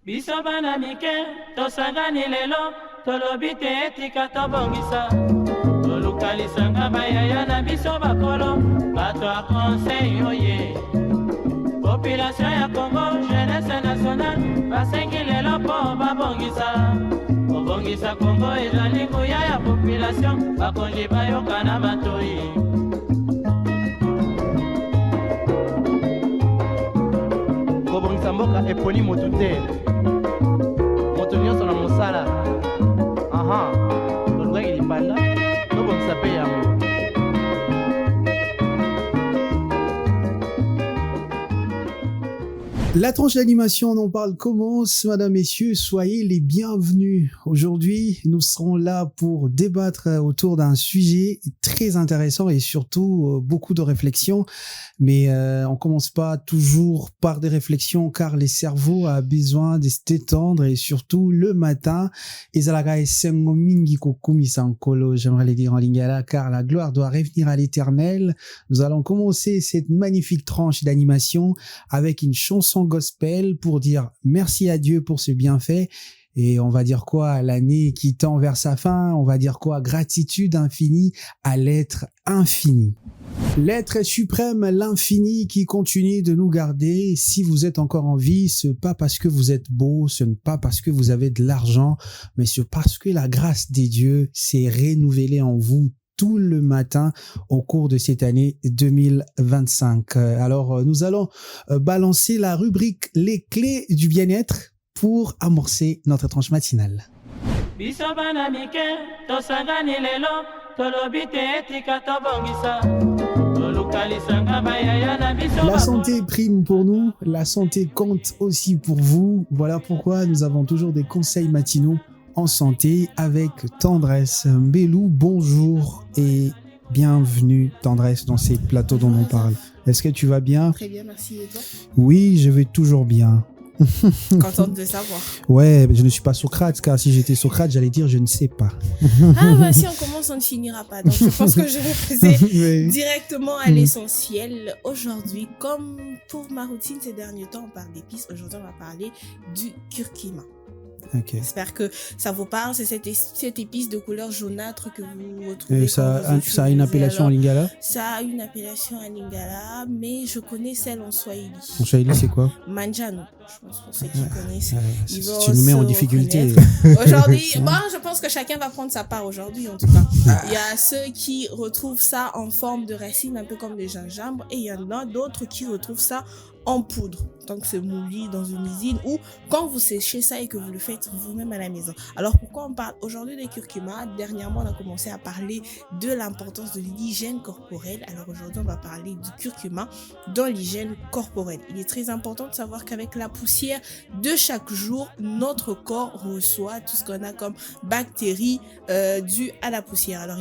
Biso bana mike, tosangani lelo, tolobi te etika tobongisa. Tolukalisanga bayaya na biso bakolo, bato a conseil oye. Population ya Congo, jeunesse nationale, basengi lelo po babongisa. Kobongisa Congo ezali nguya ya population, bakonzi bayoka na matoi. Kobongisa mboka eponi motu te. Moto nyonso na mosala. Aha, tolukaki lipanda, tobongisa pe yango. La tranche d'animation, on en parle commence. Madame, messieurs, soyez les bienvenus. Aujourd'hui, nous serons là pour débattre autour d'un sujet très intéressant et surtout beaucoup de réflexions. Mais on commence pas toujours par des réflexions car les cerveaux a besoin de se détendre et surtout le matin. J'aimerais le dire en lingala car la gloire doit revenir à l'éternel. Nous allons commencer cette magnifique tranche d'animation avec une chanson gospel pour dire merci à Dieu pour ce bienfait. Et on va dire quoi, l'année qui tend vers sa fin, on va dire quoi, gratitude infinie à l'être infini. L'être suprême, l'infini qui continue de nous garder. Si vous êtes encore en vie, ce n'est pas parce que vous êtes beau, ce n'est pas parce que vous avez de l'argent, mais c'est parce que la grâce des dieux s'est renouvelée en vous tout le matin au cours de cette année 2025. Alors, nous allons balancer la rubrique Les clés du bien-être pour amorcer notre tranche matinale. La santé prime pour nous, la santé compte aussi pour vous. Voilà pourquoi nous avons toujours des conseils matinaux en santé avec Tendresse. Mbelou, bonjour et bienvenue Tendresse dans ces plateaux dont on parle. Est-ce que tu vas bien? Très bien, merci. Et toi? Oui, je vais toujours bien. Contente de savoir. Ouais, je ne suis pas Socrate, car si j'étais Socrate, j'allais dire je ne sais pas. Ah bah si on commence, on ne finira pas. Donc je pense que je vais passer Oui. directement à l'essentiel. Aujourd'hui, comme pour ma routine ces derniers temps, on parle d'épices. Aujourd'hui, on va parler du curcuma. Okay. J'espère que ça vous parle. C'est cette épice de couleur jaunâtre que vous retrouvez. Et ça a une appellation en lingala? Ça a une appellation en lingala, mais je connais celle en swahili. En swahili, c'est quoi? Manjano. Je pense pour ceux qui connaissent. Tu nous mets en difficulté. Aujourd'hui, je pense que chacun va prendre sa part aujourd'hui, en tout cas. Il y a ceux qui retrouvent ça en forme de racine, un peu comme le gingembre, et il y en a d'autres qui retrouvent ça en poudre. Donc c'est moulu dans une usine ou quand vous séchez ça et que vous le faites vous-même à la maison. Alors pourquoi on parle aujourd'hui de curcuma? Dernièrement, on a commencé à parler de l'importance de l'hygiène corporelle. Alors aujourd'hui, on va parler du curcuma dans l'hygiène corporelle. Il est très important de savoir qu'avec la poussière de chaque jour, notre corps reçoit tout ce qu'on a comme bactéries dues à la poussière. Alors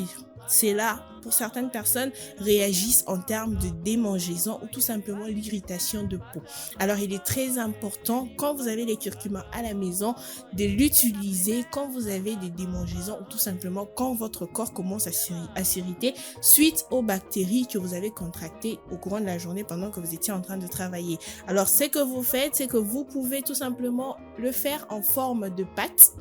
c'est là, pour certaines personnes, réagissent en termes de démangeaison ou tout simplement l'irritation de peau. Alors, il est très important, quand vous avez les curcumas à la maison, de l'utiliser quand vous avez des démangeaisons ou tout simplement quand votre corps commence à s'irriter suite aux bactéries que vous avez contractées au courant de la journée pendant que vous étiez en train de travailler. Alors, ce que vous faites, c'est que vous pouvez tout simplement le faire en forme de pâte.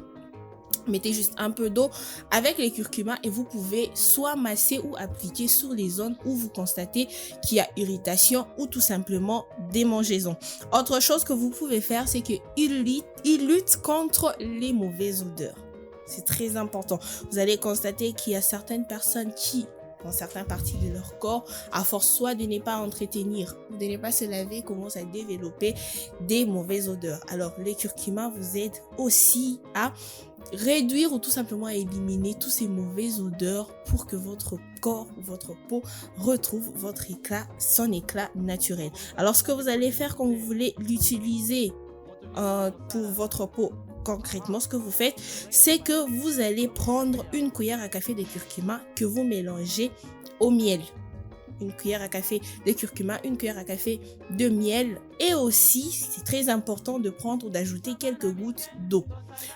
Mettez juste un peu d'eau avec les curcumas et vous pouvez soit masser ou appliquer sur les zones où vous constatez qu'il y a irritation ou tout simplement démangeaison. Autre chose que vous pouvez faire, c'est qu'il lutte contre les mauvaises odeurs. C'est très important. Vous allez constater qu'il y a certaines personnes qui, dans certaines parties de leur corps, à force soit de ne pas entretenir ou de ne pas se laver, commencent à développer des mauvaises odeurs. Alors, les curcumas vous aident aussi à réduire ou tout simplement à éliminer toutes ces mauvaises odeurs pour que votre corps, votre peau retrouve son éclat naturel. Alors, ce que vous allez faire quand vous voulez l'utiliser pour votre peau, concrètement, ce que vous faites, c'est que vous allez prendre une cuillère à café de curcuma que vous mélangez au miel. une cuillère à café de curcuma, une cuillère à café de miel et aussi, c'est très important de prendre ou d'ajouter quelques gouttes d'eau.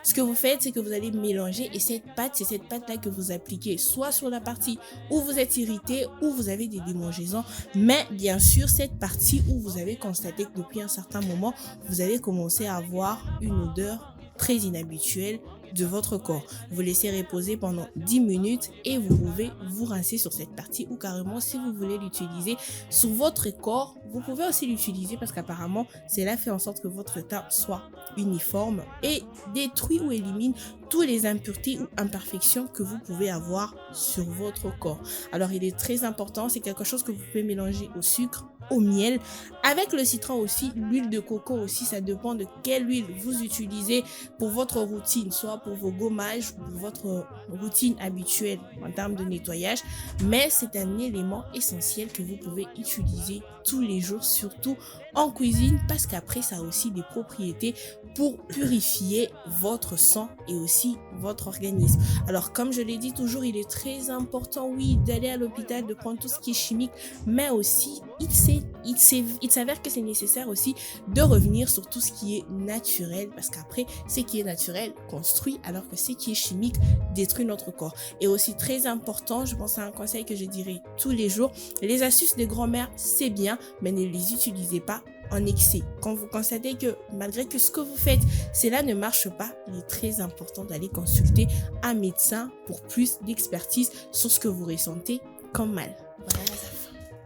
Ce que vous faites, c'est que vous allez mélanger et cette pâte, c'est cette pâte-là que vous appliquez soit sur la partie où vous êtes irrité, où vous avez des démangeaisons, mais bien sûr, cette partie où vous avez constaté que depuis un certain moment, vous avez commencé à avoir une odeur très inhabituelle de votre corps. Vous laissez reposer pendant 10 minutes et vous pouvez vous rincer sur cette partie ou carrément si vous voulez l'utiliser sur votre corps, vous pouvez aussi l'utiliser parce qu'apparemment cela fait en sorte que votre teint soit uniforme et détruit ou élimine toutes les impuretés ou imperfections que vous pouvez avoir sur votre corps. Alors il est très important, c'est quelque chose que vous pouvez mélanger au sucre, au miel, avec le citron aussi, l'huile de coco aussi, ça dépend de quelle huile vous utilisez pour votre routine, soit pour vos gommages ou pour votre routine habituelle en termes de nettoyage, mais c'est un élément essentiel que vous pouvez utiliser tous les jours, surtout en cuisine, parce qu'après ça a aussi des propriétés pour purifier votre sang et aussi votre organisme. Alors comme je l'ai dit toujours, il est très important, oui, d'aller à l'hôpital, de prendre tout ce qui est chimique, mais aussi il s'avère que c'est nécessaire aussi de revenir sur tout ce qui est naturel, parce qu'après ce qui est naturel construit, alors que ce qui est chimique détruit notre corps. Et aussi très important, je pense à un conseil que je dirais tous les jours, les astuces de grand-mère c'est bien, mais ne les utilisez pas en excès. Quand vous constatez que malgré que ce que vous faites, cela ne marche pas, il est très important d'aller consulter un médecin pour plus d'expertise sur ce que vous ressentez comme mal. Voilà,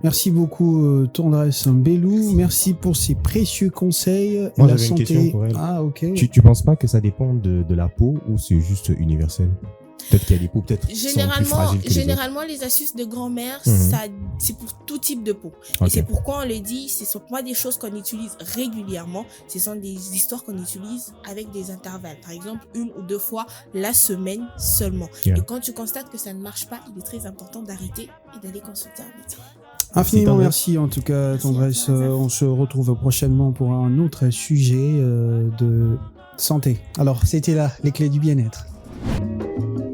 merci beaucoup Tendresse Mbelou, merci pour ces précieux conseils. Moi la j'avais une question pour elle. Ah ok. Tu penses pas que ça dépend de la peau ou c'est juste universel? Peut-être qu'il y a des peaux, peut-être qui sont plus fragiles que les autres. Généralement, les astuces de grand-mère, c'est pour tout type de peau. Okay. Et c'est pourquoi on le dit, ce ne sont pas des choses qu'on utilise régulièrement, ce sont des histoires qu'on utilise avec des intervalles. Par exemple, 1 ou 2 fois la semaine seulement. Yeah. Et quand tu constates que ça ne marche pas, il est très important d'arrêter et d'aller consulter un médecin. Infiniment merci en tout cas Tendresse. On se retrouve prochainement pour un autre sujet de santé. Alors, c'était là les clés du bien-être.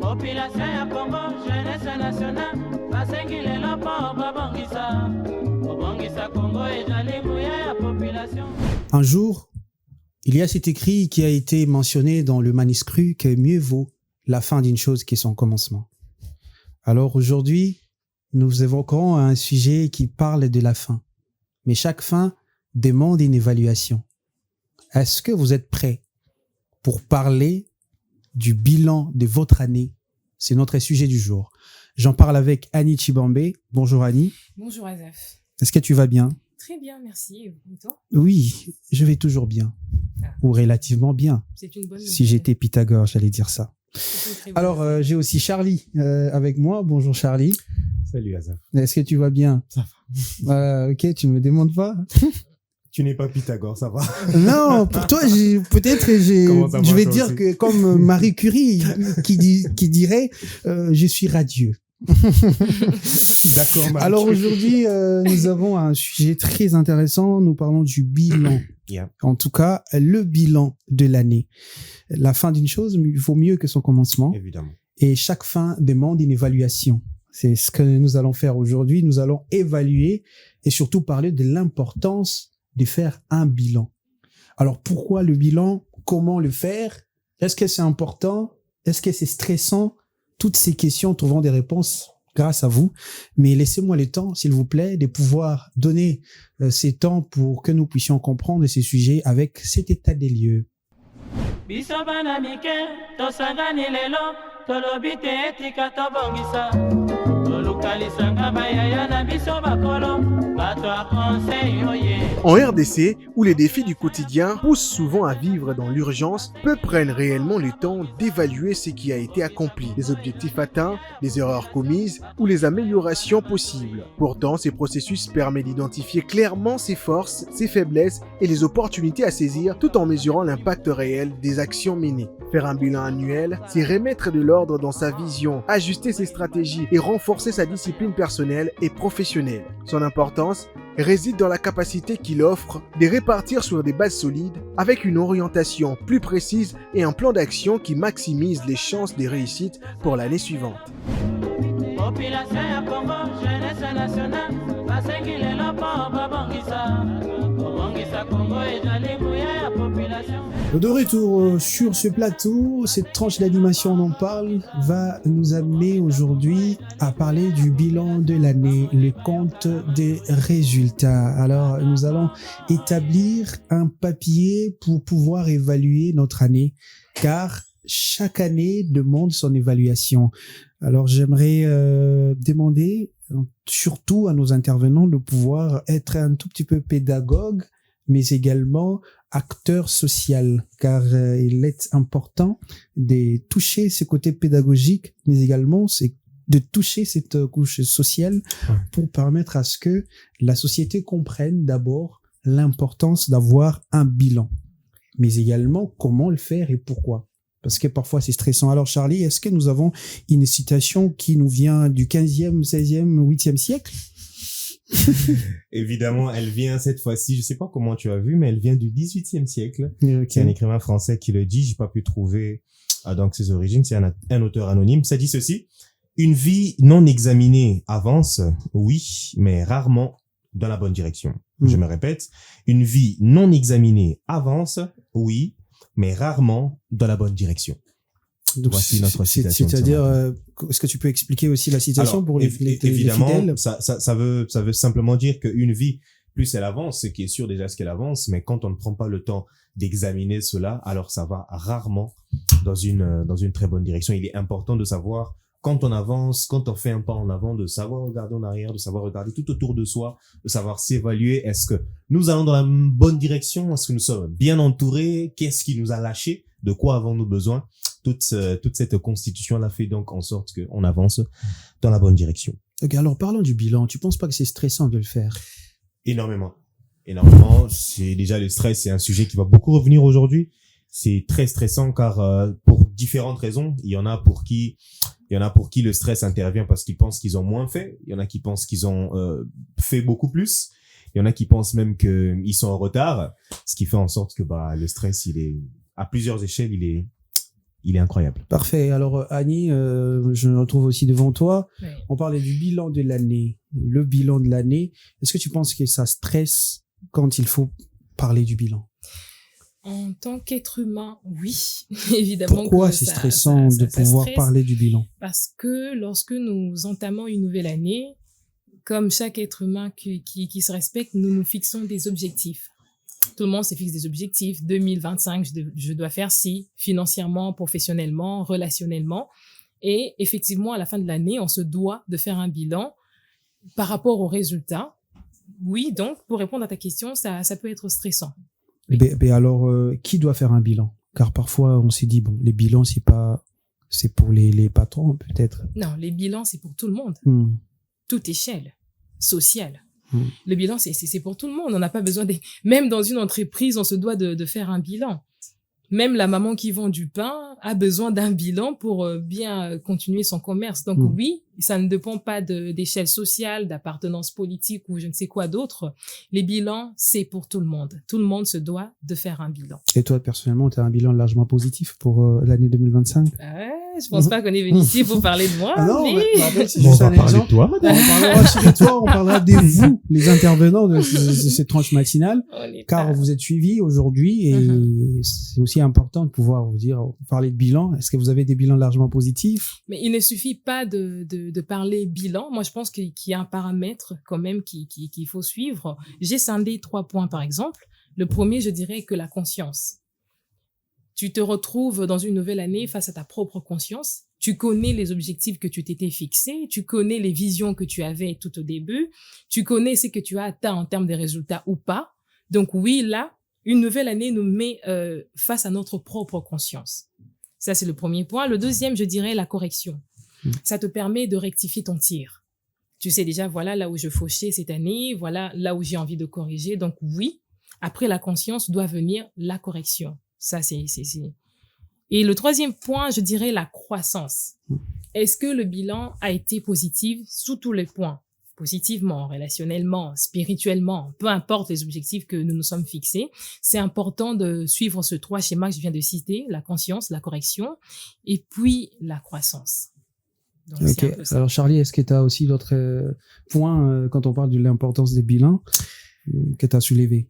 Population ya Congo, jeunesse nationale, basengile lopo babongisa. Babongisa Congo ezali nguya ya population. Un jour, il y a cet écrit qui a été mentionné dans le manuscrit que mieux vaut la fin d'une chose que son commencement. Alors aujourd'hui, nous évoquerons un sujet qui parle de la fin. Mais chaque fin demande une évaluation. Est-ce que vous êtes prêts pour parler du bilan de votre année? C'est notre sujet du jour. J'en parle avec Annie Chibambé. Bonjour Annie. Bonjour Azaf. Est-ce que tu vas bien? Très bien, merci. Et toi? Oui, je vais toujours bien. Ou relativement bien. C'est une bonne nouvelle. Si j'étais Pythagore, j'allais dire ça. C'est Alors, j'ai aussi Charlie avec moi. Bonjour Charlie. Salut Azaf. Est-ce que tu vas bien? Ça va. Ok, tu ne me demandes pas? Tu n'es pas Pythagore, ça va. Non, pour toi, je vais dire que comme Marie Curie qui dirait je suis radieux. D'accord, Marie. Alors aujourd'hui, nous avons un sujet très intéressant. Nous parlons du bilan. Yeah. En tout cas, le bilan de l'année. La fin d'une chose vaut mieux que son commencement. Évidemment. Et chaque fin demande une évaluation. C'est ce que nous allons faire aujourd'hui. Nous allons évaluer et surtout parler de l'importance de faire un bilan. Alors, pourquoi le bilan? Comment le faire? Est-ce que c'est important? Est-ce que c'est stressant? Toutes ces questions trouveront des réponses grâce à vous. Mais laissez-moi le temps, s'il vous plaît, de pouvoir donner ces temps pour que nous puissions comprendre ces sujets avec cet état des lieux. Biso bana mike, tosangani lelo, tolobi te etika tobongisa. Tolukalisanga bayaya na biso bakolo, bato a conseil oye. En RDC, où les défis du quotidien poussent souvent à vivre dans l'urgence, peu prennent réellement le temps d'évaluer ce qui a été accompli, les objectifs atteints, les erreurs commises ou les améliorations possibles. Pourtant, ces processus permettent d'identifier clairement ses forces, ses faiblesses et les opportunités à saisir tout en mesurant l'impact réel des actions menées. Faire un bilan annuel, c'est remettre de l'ordre dans sa vision, ajuster ses stratégies et renforcer sa discipline personnelle et professionnelle. Son importance réside dans la capacité qu'il offre de répartir sur des bases solides avec une orientation plus précise et un plan d'action qui maximise les chances de réussite pour l'année suivante. Population ya Congo, jeunesse nationale, basengi lelo mpo babongisa kobongisa Kongo ezali nguya ya population. De retour sur ce plateau, cette tranche d'animation, on en parle, va nous amener aujourd'hui à parler du bilan de l'année, le compte des résultats. Alors, nous allons établir un papier pour pouvoir évaluer notre année, car chaque année demande son évaluation. Alors, j'aimerais demander surtout à nos intervenants de pouvoir être un tout petit peu pédagogue, mais également acteur social, car il est important de toucher ce côté pédagogique, mais également c'est de toucher cette couche sociale pour permettre à ce que la société comprenne d'abord l'importance d'avoir un bilan, mais également comment le faire et pourquoi. Parce que parfois c'est stressant. Alors Charlie, est-ce que nous avons une citation qui nous vient du 15e, 16e, 8e siècle? Évidemment, elle vient cette fois-ci, je sais pas comment tu as vu, mais elle vient du 18e siècle. Okay. C'est un écrivain français qui le dit, j'ai pas pu trouver donc ses origines, c'est un auteur anonyme. Ça dit ceci: une vie non examinée avance, oui, mais rarement dans la bonne direction. Je me répète, une vie non examinée avance, oui, mais rarement dans la bonne direction. Donc, voici notre citation. C'est-à-dire, est-ce que tu peux expliquer aussi la citation? Alors, pour les évidemment, fidèles? ça veut simplement dire qu'une vie, plus elle avance, ce qui est sûr déjà ce qu'elle avance, mais quand on ne prend pas le temps d'examiner cela, alors ça va rarement dans une très bonne direction. Il est important de savoir quand on avance, quand on fait un pas en avant, de savoir regarder en arrière, de savoir regarder tout autour de soi, de savoir s'évaluer. Est-ce que nous allons dans la bonne direction? Est-ce que nous sommes bien entourés? Qu'est-ce qui nous a lâché? De quoi avons-nous besoin? Toute cette constitution-là fait donc en sorte qu'on avance dans la bonne direction. Ok, alors parlons du bilan. Tu penses pas que c'est stressant de le faire? Énormément. C'est déjà le stress, c'est un sujet qui va beaucoup revenir aujourd'hui. C'est très stressant car pour différentes raisons, il y en a pour qui le stress intervient parce qu'ils pensent qu'ils ont moins fait. Il y en a qui pensent qu'ils ont fait beaucoup plus. Il y en a qui pensent même qu'ils sont en retard, ce qui fait en sorte que le stress, il est à plusieurs échelles, il est incroyable. Parfait. Alors Annie, je me retrouve aussi devant toi. Oui. On parlait du bilan de l'année. Le bilan de l'année. Est-ce que tu penses que ça stresse quand il faut parler du bilan? En tant qu'être humain, oui, évidemment. Pourquoi c'est stressant de pouvoir parler du bilan? Parce que lorsque nous entamons une nouvelle année, comme chaque être humain qui se respecte, nous nous fixons des objectifs. Tout le monde se fixe des objectifs. 2025, je dois faire ci, financièrement, professionnellement, relationnellement. Et effectivement, à la fin de l'année, on se doit de faire un bilan par rapport aux résultats. Oui, donc, pour répondre à ta question, ça peut être stressant. Oui. Mais alors, qui doit faire un bilan? Car parfois, on s'est dit, bon, les bilans, c'est pour les patrons, peut-être. Non, les bilans, c'est pour tout le monde. Toute échelle sociale. Le bilan, c'est pour tout le monde. On n'a pas besoin même dans une entreprise, on se doit de faire un bilan. Même la maman qui vend du pain a besoin d'un bilan pour bien continuer son commerce. Donc oui, ça ne dépend pas d'échelle sociale, d'appartenance politique ou je ne sais quoi d'autre. Les bilans, c'est pour tout le monde. Tout le monde se doit de faire un bilan. Et toi, personnellement, tu as un bilan largement positif pour l'année 2025? Je pense pas qu'on est venu ici pour parler de moi. Ah non, mais... c'est juste un exemple. On parlera aussi de toi, on parlera de vous, les intervenants de cette tranche matinale, car vous êtes suivis aujourd'hui et c'est aussi important de pouvoir vous dire, parler de bilan. Est-ce que vous avez des bilans largement positifs? Mais il ne suffit pas de parler bilan. Moi, je pense qu'il y a un paramètre quand même qu'il faut suivre. J'ai scindé 3 points, par exemple. Le premier, je dirais que la conscience. Tu te retrouves dans une nouvelle année face à ta propre conscience. Tu connais les objectifs que tu t'étais fixés. Tu connais les visions que tu avais tout au début. Tu connais ce que tu as atteint en termes de résultats ou pas. Donc oui, là, une nouvelle année nous met face à notre propre conscience. Ça, c'est le premier point. Le deuxième, je dirais la correction. Ça te permet de rectifier ton tir. Tu sais déjà, voilà là où je fauchais cette année, voilà là où j'ai envie de corriger. Donc oui, après la conscience doit venir la correction. Ça, c'est. Et le troisième point, je dirais la croissance. Est-ce que le bilan a été positif sous tous les points? Positivement, relationnellement, spirituellement, peu importe les objectifs que nous nous sommes fixés. C'est important de suivre ces 3 schémas que je viens de citer, la conscience, la correction et puis la croissance. Donc, c'est un Ok. peu ça. Alors Charlie, est-ce que tu as aussi d'autres points quand on parle de l'importance des bilans que tu as soulevés?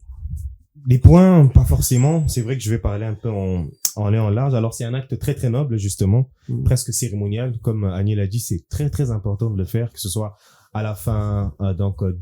Les points, pas forcément. C'est vrai que je vais parler un peu en long, en large. Alors, c'est un acte très, très noble, justement, presque cérémonial. Comme Annie l'a dit, c'est très, très important de le faire, que ce soit à la fin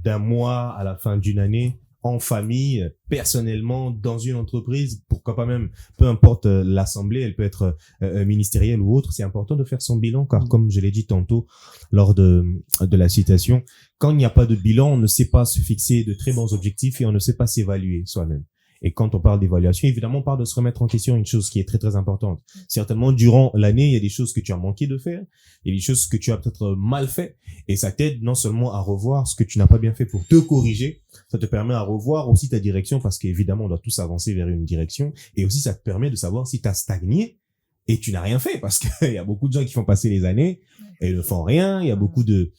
d'un mois, à la fin d'une année, en famille, personnellement, dans une entreprise, pourquoi pas même, peu importe l'assemblée, elle peut être ministérielle ou autre. C'est important de faire son bilan, car comme je l'ai dit tantôt lors de la citation, quand il n'y a pas de bilan, on ne sait pas se fixer de très bons objectifs et on ne sait pas s'évaluer soi-même. Et quand on parle d'évaluation, évidemment, on parle de se remettre en question, une chose qui est très, très importante. Certainement, durant l'année, il y a des choses que tu as manqué de faire, il y a des choses que tu as peut-être mal fait, et ça t'aide non seulement à revoir ce que tu n'as pas bien fait pour te corriger, ça te permet à revoir aussi ta direction, parce qu'évidemment, on doit tous avancer vers une direction, et aussi ça te permet de savoir si tu as stagné et tu n'as rien fait, parce qu'il y a beaucoup de gens qui font passer les années et ne font rien, il y a beaucoup de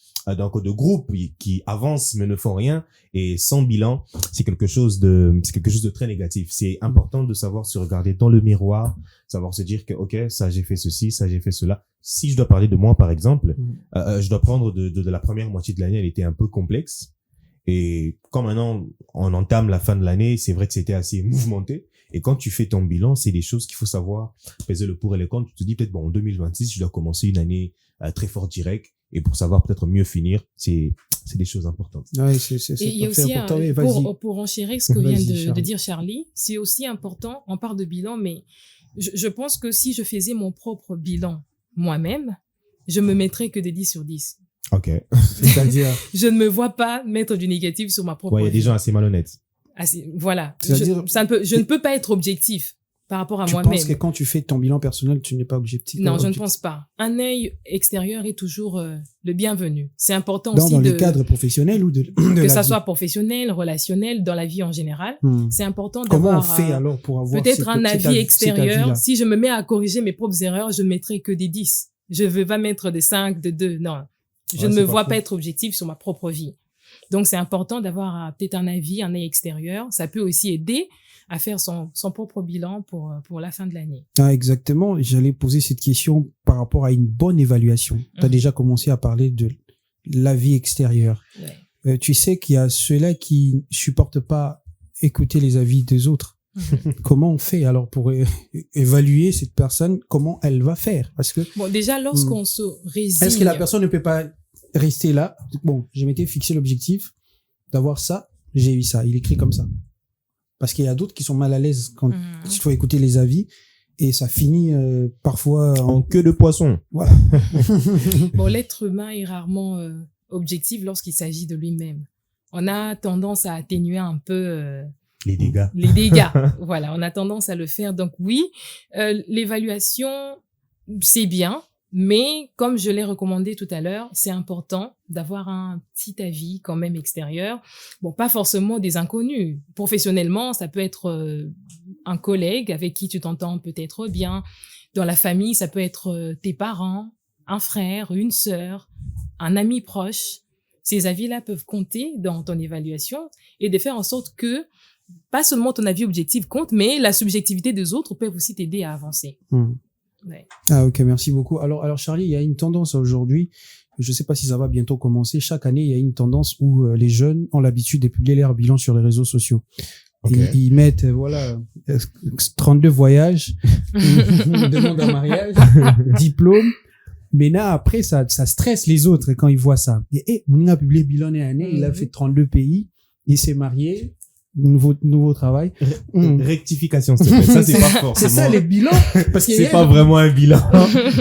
groupes qui avancent mais ne font rien, et sans bilan, c'est quelque chose de très négatif. C'est important de savoir se regarder dans le miroir, savoir se dire que ok, ça j'ai fait ceci, ça j'ai fait cela. Si je dois parler de moi par exemple, je dois prendre de la première moitié de l'année, elle était un peu complexe, et quand maintenant on entame la fin de l'année, c'est vrai que c'était assez mouvementé. Et quand tu fais ton bilan, c'est des choses qu'il faut savoir peser le pour et le contre. Tu te dis peut-être bon, en 2026, je dois commencer une année très fort direct, et pour savoir peut-être mieux finir, c'est des choses importantes. Ouais, c'est Et il y a parfait, aussi, important. Et vas-y. pour enchérir ce que vient Vas-y, de Charlie. dire Charlie, c'est aussi important, on parle de bilan, mais je pense que si je faisais mon propre bilan moi-même, je me mettrais que des 10 sur 10. Ok. C'est-à-dire, Je ne me vois pas mettre du négatif sur ma propre Ouais, il y a des vie. gens assez malhonnêtes. Voilà. C'est-à-dire- Je ne peux pas être objectif par rapport à tu moi-même. penses que quand tu fais ton bilan personnel, tu n'es pas objectif? Non, je ne objectif. pense pas. Un œil extérieur est toujours le bienvenu. C'est important Dans, aussi dans de, le cadre professionnel ou de que la ça vie? soit professionnel, relationnel, dans la vie en général. C'est important Comment on d'avoir fait alors pour avoir peut-être un avis extérieur. avis-là? Si je me mets à corriger mes propres erreurs, je ne mettrai que des 10. Je ne vais pas mettre des 5, des 2. Non. Je Ouais, ne c'est me pas vois faux. pas être objectif sur ma propre vie. Donc, c'est important d'avoir peut-être un avis, un œil extérieur. Ça peut aussi aider à faire son propre bilan pour la fin de l'année. Ah, exactement. J'allais poser cette question par rapport à une bonne évaluation. Tu as Mhm. déjà commencé à parler de l'avis extérieur. Ouais. Tu sais qu'il y a ceux-là qui supportent pas écouter les avis des autres. Comment on fait alors pour évaluer cette personne? Comment elle va faire? Parce que Bon, déjà, lorsqu'on se résigne... est-ce que la personne ne peut pas rester là? Bon, je m'étais fixé l'objectif d'avoir ça, j'ai eu ça. Il écrit comme ça. Parce qu'il y a d'autres qui sont mal à l'aise quand il faut écouter les avis, et ça finit parfois En queue de poisson. Voilà. Bon, l'être humain est rarement objectif lorsqu'il s'agit de lui-même. On a tendance à atténuer un peu Les dégâts. les dégâts. Voilà, on a tendance à le faire. Donc oui, l'évaluation, c'est bien, mais comme je l'ai recommandé tout à l'heure, c'est important d'avoir un petit avis quand même extérieur. Bon, pas forcément des inconnus. Professionnellement, ça peut être un collègue avec qui tu t'entends peut-être bien. Dans la famille, ça peut être tes parents, un frère, une sœur, un ami proche. Ces avis-là peuvent compter dans ton évaluation et de faire en sorte que pas seulement ton avis objectif compte, mais la subjectivité des autres peuvent aussi t'aider à avancer. Ouais. Ah, ok, merci beaucoup. Alors Charlie, il y a une tendance aujourd'hui, je sais pas si ça va bientôt commencer. Chaque année, il y a une tendance où les jeunes ont l'habitude de publier leur bilan sur les réseaux sociaux. Ok. Ils mettent, voilà, 32 voyages, demande en mariage, diplôme. Mais là, après, ça stresse les autres quand ils voient ça. Et, on a publié bilan année, il a fait 32 pays, il s'est marié, nouveau travail. Rectification, s'il te plaît. Ça, c'est pas forcément. C'est ça, les bilans. Parce qu'il y C'est a- pas vraiment un bilan.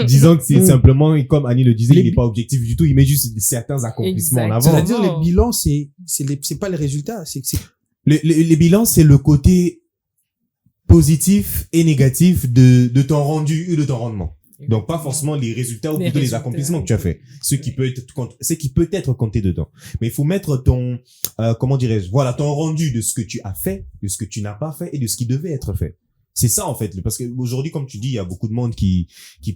Disons que c'est Mm. simplement, comme Annie le disait, Les il n'est bi- pas objectif du tout. Il met juste certains accomplissements en Exact. avant. C'est-à-dire, Vraiment. les bilans, c'est pas les résultats. C'est Les bilans, c'est le côté positif et négatif de ton rendu et de ton rendement. Donc, pas forcément les résultats ou Les plutôt les résultats. accomplissements que tu as fait. Ce qui peut être compté dedans. Mais il faut mettre ton, comment dirais-je, voilà, ton rendu de ce que tu as fait, de ce que tu n'as pas fait et de ce qui devait être fait. C'est ça, en fait. Parce que aujourd'hui, comme tu dis, il y a beaucoup de monde qui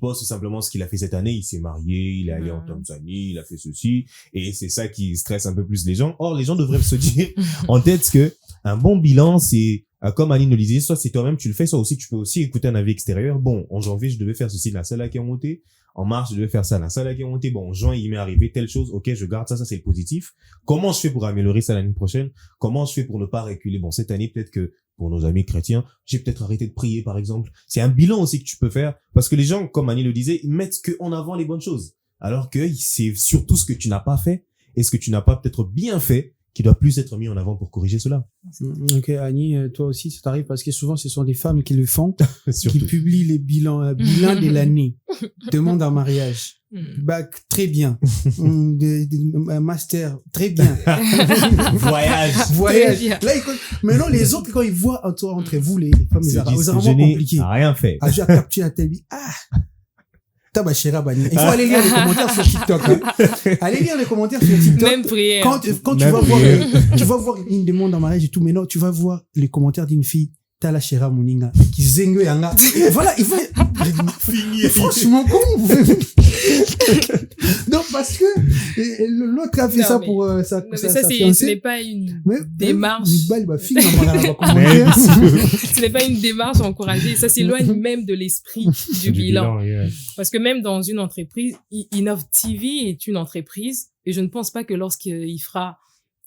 poste simplement ce qu'il a fait cette année. Il s'est marié, il est allé en Tanzanie, il a fait ceci. Et c'est ça qui stresse un peu plus les gens. Or, les gens devraient se dire en tête que un bon bilan, c'est, comme Aline le disait, soit c'est toi-même tu le fais, soit aussi tu peux aussi écouter un avis extérieur. Bon, en janvier, je devais faire ceci, la celle-là qui est montée. en mars, je devais faire ça. La salle qui est montée, bon, en juin, il m'est arrivé telle chose. Ok, je garde ça, c'est le positif. Comment je fais pour améliorer ça l'année prochaine? Comment je fais pour ne pas reculer? Bon, cette année, peut-être que pour nos amis chrétiens, j'ai peut-être arrêté de prier, par exemple. C'est un bilan aussi que tu peux faire parce que les gens, comme Annie le disait, ils mettent que en avant les bonnes choses. Alors que c'est surtout ce que tu n'as pas fait et ce que tu n'as pas peut-être bien fait qui doit plus être mis en avant pour corriger cela. Ok, Annie, toi aussi, ça t'arrive parce que souvent, ce sont des femmes qui le font, qui Surtout. publient les bilans de l'année, demande en mariage, bac, très bien, master, très bien, Voyage. voyage. bien. Là, maintenant, les autres, quand ils voient entre vous, les femmes, Se c'est disent, vraiment je n'ai compliqué. rien fait. Ah, je capture la télé. Ah! Tabachera Bani. Il faut aller lire les commentaires sur TikTok. Hein. Allez lire les commentaires sur TikTok. Même prière. Quand tu Même vas voir, prière. tu vas voir une demande en mariage et tout, mais non, tu vas voir les commentaires d'une fille, Tala Shera Muninga, qui zengue yanga. Et voilà, il va, Fini. franchement, comment vous faites? Donc, parce que, l'autre a fait Non, ça mais- pour, Non, mais sa ça, ce n'est fiancée. pas une Mais, démarche. une balle, bah, fille, dans ma commentaire. Ce n'est pas une démarche encouragée. Ça s'éloigne même de l'esprit du bilan. yeah. Parce que même dans une entreprise, Innov TV est une entreprise et je ne pense pas que lorsqu'il fera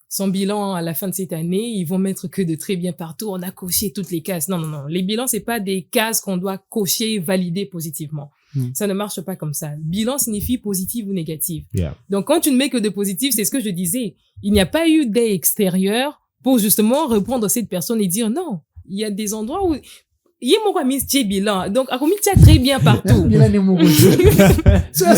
son bilan à la fin de cette année, ils vont mettre que de très bien partout. On a coché toutes les cases. Non, non, non. Les bilans, c'est pas des cases qu'on doit cocher et valider positivement. Ça ne marche pas comme ça. Bilan signifie positif ou négatif. Yeah. Donc, quand tu ne mets que de positif, c'est ce que je disais. Il n'y a pas eu d'aide extérieure pour justement reprendre cette personne et dire non. Il y a des endroits où il y a mon ami qui est bilan. Donc, Akomi tient très bien partout. Il a des mots. Ça,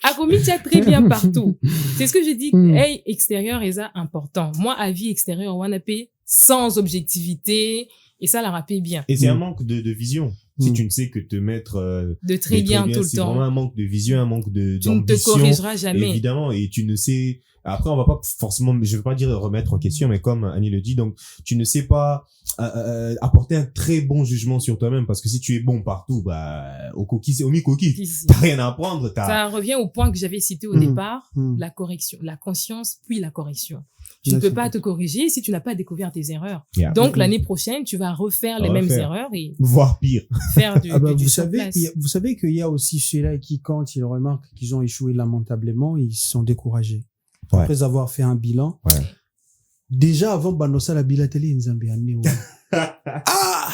Akomi tient très bien partout. C'est ce que je dis. Mm. Hey, extérieur est ça important. Moi, avis extérieur, on a payé sans objectivité. Et ça, la rappelle bien. Et c'est un manque de vision. Si tu ne sais que te mettre De très bien tout le c'est vraiment temps. un manque de vision, un manque Tu ne te d'ambition. corrigeras jamais. Évidemment, et tu ne sais. Après, on va pas forcément, je veux pas dire remettre en question, mais comme Annie le dit, donc tu ne sais pas apporter un très bon jugement sur toi-même, parce que si tu es bon partout, bah au coquille, au mi-coquille, t'as rien à apprendre. Ça revient au point que j'avais cité au départ, la correction, la conscience, puis la correction. Tu ne peux pas te corriger si tu n'as pas découvert tes erreurs. Yeah. Donc, l'année prochaine, tu vas refaire les mêmes erreurs et voire pire. faire du, Ah bah, du vous sur savez, place. vous savez qu'il y a aussi ceux-là qui, quand ils remarquent qu'ils ont échoué lamentablement, ils sont découragés. Ouais. Après avoir fait un bilan. Ouais. Déjà, avant Banosa, la bilatélé, Ah!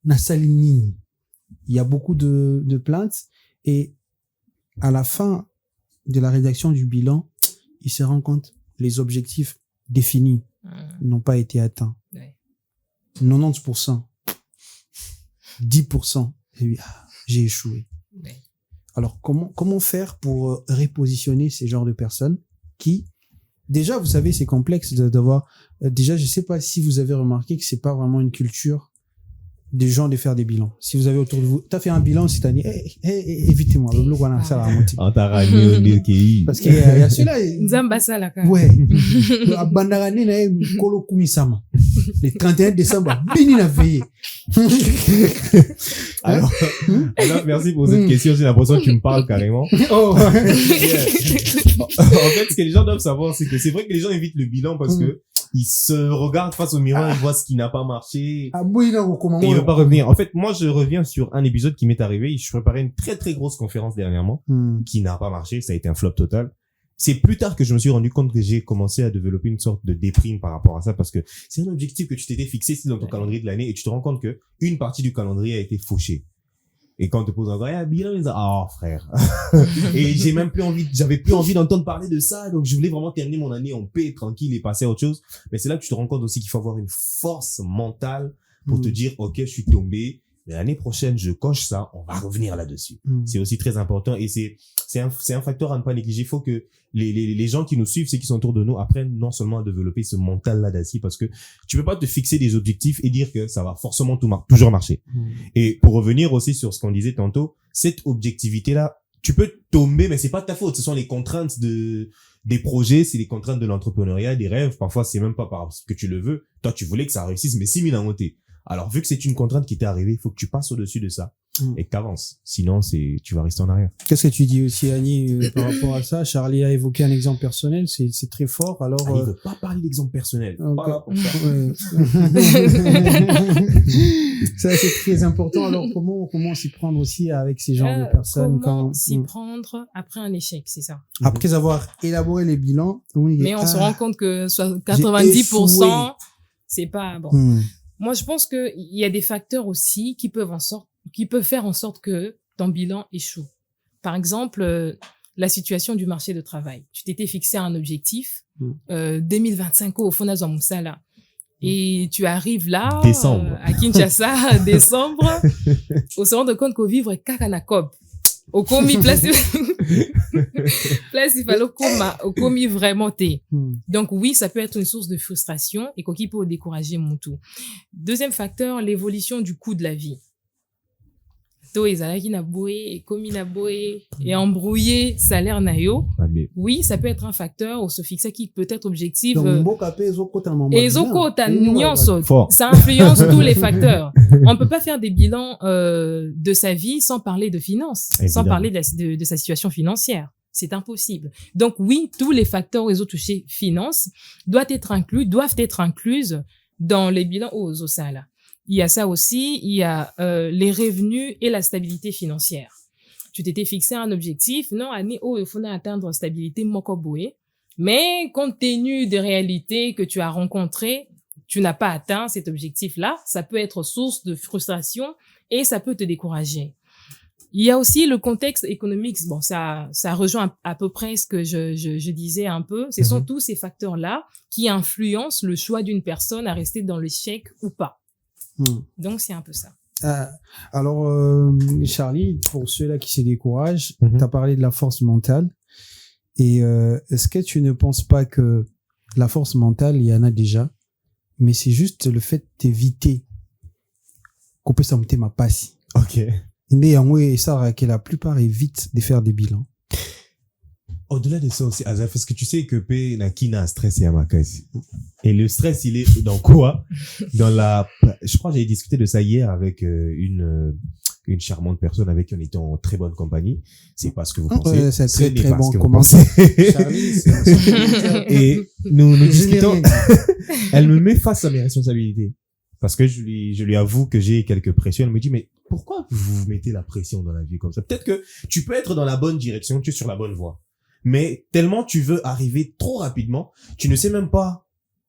Nasali Nini. Il y a beaucoup de plaintes et à la fin de la rédaction du bilan, il se rend compte les objectifs définis n'ont pas été atteints. Ouais. 90%. 10%. Et oui, j'ai échoué. Ouais. Alors, comment faire pour repositionner ces genres de personnes qui, déjà, vous savez, c'est complexe d'avoir, déjà, je sais pas si vous avez remarqué que c'est pas vraiment une culture des gens de faire des bilans. Si vous avez autour de vous, t'as fait un bilan cette année, évitez-moi, ça va remonter. En Tarani, Parce qu'il y a ceux-là, Nzamba sala ka. ouais. À Bandarane, na Kolo Kumisama. Le 31 décembre, Bini na veillé. alors, merci pour cette question. J'ai l'impression que tu me parles carrément. Oh. En fait, ce que les gens doivent savoir, c'est que c'est vrai que les gens évitent le bilan parce que ils se regardent face au miroir, ils voient ce qui n'a pas marché. Ah, oui, non, comment Et il veut pas revenir. En fait, moi, je reviens sur un épisode qui m'est arrivé. Je préparais une très, très grosse conférence dernièrement qui n'a pas marché. Ça a été un flop total. C'est plus tard que je me suis rendu compte que j'ai commencé à développer une sorte de déprime par rapport à ça parce que c'est un objectif que tu t'étais fixé dans ton calendrier de l'année et tu te rends compte que une partie du calendrier a été fauchée. Et quand on te pose encore, bilan, ils disent, frère. Et j'avais plus envie d'entendre parler de ça. Donc, je voulais vraiment terminer mon année en paix, tranquille et passer à autre chose. Mais c'est là que tu te rends compte aussi qu'il faut avoir une force mentale pour te dire, OK, je suis tombé. Mais l'année prochaine, je coche ça. On va revenir là-dessus. C'est aussi très important. Et c'est un facteur à ne pas négliger. Il faut que les gens qui nous suivent, ceux qui sont autour de nous, apprennent non seulement à développer ce mental-là d'acier parce que tu peux pas te fixer des objectifs et dire que ça va forcément toujours marcher. Et pour revenir aussi sur ce qu'on disait tantôt, cette objectivité-là, tu peux tomber, mais c'est pas de ta faute. Ce sont les contraintes des projets, c'est les contraintes de l'entrepreneuriat, des rêves. Parfois, c'est même pas parce que tu le veux. Toi, tu voulais que ça réussisse, mais 6 000 à monter. Alors, vu que c'est une contrainte qui t'est arrivée, il faut que tu passes au-dessus de ça et que t'avances. Sinon, tu vas rester en arrière. Qu'est-ce que tu dis aussi, Annie, par rapport à ça? Charlie a évoqué un exemple personnel, c'est très fort. Alors, Il veut pas parler d'exemple personnel. Pas là pour ça. ouais. Ça, c'est très important. Alors, comment s'y prendre aussi avec ces genres de personnes comment s'y prendre après un échec, c'est ça. Après avoir élaboré les bilans, mais on se rend compte que 90%, c'est pas bon. Moi, je pense que il y a des facteurs aussi qui peuvent faire en sorte que ton bilan échoue. Par exemple, la situation du marché de travail. Tu t'étais fixé un objectif, 2025 au Fona Moussala. Et tu arrives là, à Kinshasa, décembre, on se rend compte qu'au vivre kakanakob. Au commis place il fallait au commis vraiment t'es. Donc oui, ça peut être une source de frustration et qui peut décourager mon tout. Deuxième facteur, l'évolution du coût de la vie. Et embrouillé salaire nayo. Oui, ça peut être un facteur ou se fixer qui peut être objectif. Ça influence tous les facteurs. On peut pas faire des bilans de sa vie sans parler de finances, sans parler de sa situation financière. C'est impossible. Donc oui, tous les facteurs aux touchés finances doivent être incluses dans les bilans aux OSALA. Il y a ça aussi, il y a les revenus et la stabilité financière. Tu t'étais fixé un objectif, non, il faut atteindre stabilité mokoboé, mais compte tenu des réalités que tu as rencontrées, tu n'as pas atteint cet objectif-là, ça peut être source de frustration et ça peut te décourager. Il y a aussi le contexte économique. Bon, ça rejoint à peu près ce que je disais un peu. Ce sont tous ces facteurs-là qui influencent le choix d'une personne à rester dans l'échec ou pas. Donc, c'est un peu ça. Alors, Charlie, pour ceux-là qui se découragent, tu as parlé de la force mentale. Et est-ce que tu ne penses pas que la force mentale, il y en a déjà, mais c'est juste le fait d'éviter qu'on peut s'embêter ma passe. Ok. Et ça, que la plupart évitent de faire des bilans. Au-delà de ça aussi, parce que tu sais que qui n'a stress et amakasi. Et le stress, il est dans quoi? Je crois que j'avais discuté de ça hier avec une charmante personne avec qui on était en très bonne compagnie. C'est pas ce que vous pensez. C'est très bon commencer. Et nous discutons. Elle me met face à mes responsabilités. Parce que je lui avoue que j'ai quelques pressions. Elle me dit, mais pourquoi vous mettez la pression dans la vie comme ça? Peut-être que tu peux être dans la bonne direction, tu es sur la bonne voie. Mais tellement tu veux arriver trop rapidement, tu ne sais même pas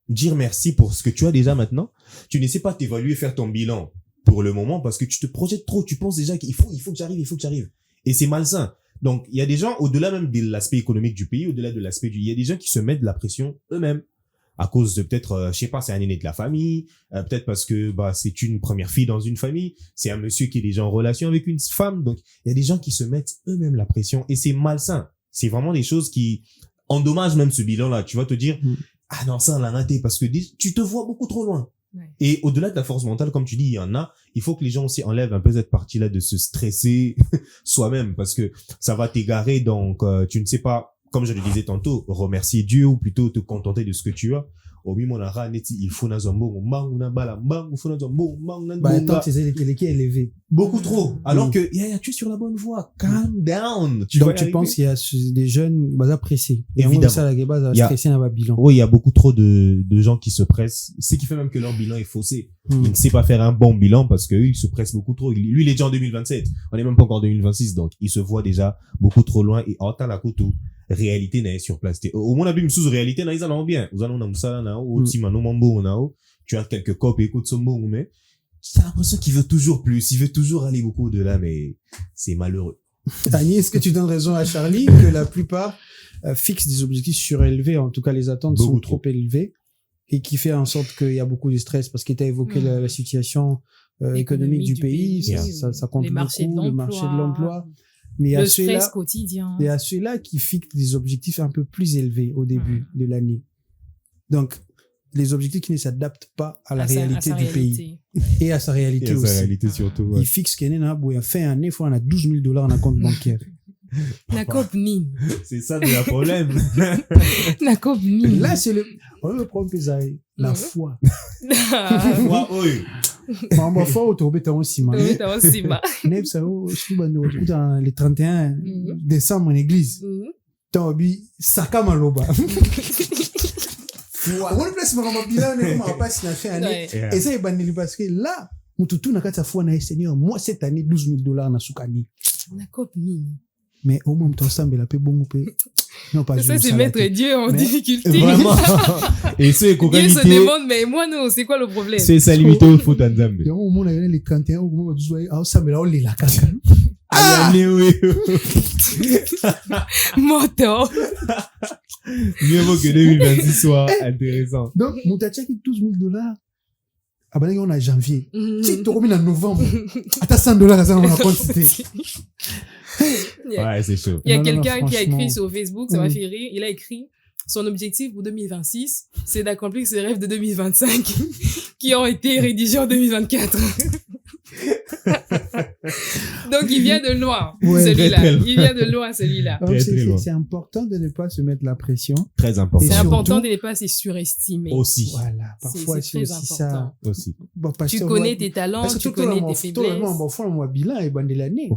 dire merci pour ce que tu as déjà maintenant. Tu ne sais pas t'évaluer, faire ton bilan pour le moment parce que tu te projettes trop. Tu penses déjà qu'il faut que j'arrive. Et c'est malsain. Donc, il y a des gens, au-delà même de l'aspect économique du pays, au-delà de l'aspect il y a des gens qui se mettent de la pression eux-mêmes. À cause de peut-être, je sais pas, c'est un aîné de la famille, peut-être parce que c'est une première fille dans une famille, c'est un monsieur qui est déjà en relation avec une femme. Donc, il y a des gens qui se mettent eux-mêmes la pression et c'est malsain. C'est vraiment des choses qui endommagent même ce bilan-là. Tu vas te dire, ah non, ça, on l'a raté parce que tu te vois beaucoup trop loin. Ouais. Et au-delà de la force mentale, comme tu dis, il y en a, il faut que les gens aussi enlèvent un peu cette partie-là de se stresser soi-même parce que ça va t'égarer. Donc, tu ne sais pas, comme je le disais tantôt, remercier Dieu ou plutôt te contenter de ce que tu as. Il faut élevé. Beaucoup trop. Alors que, tu es sur la bonne voie. Calm down. Donc, tu penses qu'il y a des jeunes, pressés. Évidemment. Oui, il y a beaucoup trop de gens qui se pressent. Ce qui fait même que leur bilan est faussé. Il ne sait pas faire un bon bilan parce que ils se pressent beaucoup trop. Lui, il est déjà en 2027. On n'est même pas encore en 2026. Donc, il se voit déjà beaucoup trop loin et en la couteau. Réalité n'est sur place. Au moins, on a sous réalité, ils en ont bien. Vous en avez ça, tu as quelques copes, écoute, son bon, mais tu as l'impression qu'il veut toujours plus. Il veut toujours aller beaucoup au-delà, mais c'est malheureux. Annie, est-ce que tu donnes raison à Charlie que la plupart fixent des objectifs surélevés, en tout cas les attentes sont trop élevées et qui fait en sorte qu'il y a beaucoup de stress parce que tu as évoqué la situation économique du pays, ça compte beaucoup, le marché de l'emploi. Mais le stress quotidien. Il y a ceux-là qui fixent des objectifs un peu plus élevés au début de l'année. Donc, les objectifs qui ne s'adaptent pas à la réalité du pays. Et à sa réalité aussi. À sa réalité surtout, ouais. Ils fixent qu'il y a un fait un effort, on a $12 000 en compte bancaire. C'est ça le problème. Là, c'est le problème, la foi. La foi, oui. Mambo fort autobeta osima. T'as aussi mal. Nebsa o shibando dans le 31 décembre en église. Tobi sakama loba. On place ma bilan ne ma pas si na fait année. Et ça est bandeli parce que là, mututu na kata fois na Seigneur, moi cette année $12,000 na sukani. Na cop nini. Mais au moins ton sambe la pe bongo pe. Non pas ça c'est mettre Dieu en difficulté. Vraiment. Et c'est Dieu se demande mais moi non, c'est quoi le problème? C'est ça limité au foot en Zambie. Et au moins les 31 au moins tu vois sambe là on les la kaka. Ah oui. Moto. Mieux vaut que 2026 soit intéressant. Donc mutacha qui $12,000. Ah ben on a janvier. Si tu remets en novembre. À $100 ça on a quantité. Ouais, c'est chaud. Il y a quelqu'un qui a écrit sur Facebook, ça m'a fait rire. Il a écrit son objectif pour 2026, c'est d'accomplir ses rêves de 2025 qui ont été rédigés en 2024. Donc, il vient de loin, celui-là. Il vient de loin, celui-là. C'est important de ne pas se mettre la pression. Très important. C'est important de ne pas se surestimer. Aussi. Voilà. Parfois, c'est aussi ça. Aussi. Bon, tu connais tes talents, tu connais tes faiblesses. Parfois, moi, bilan et bandé l'année.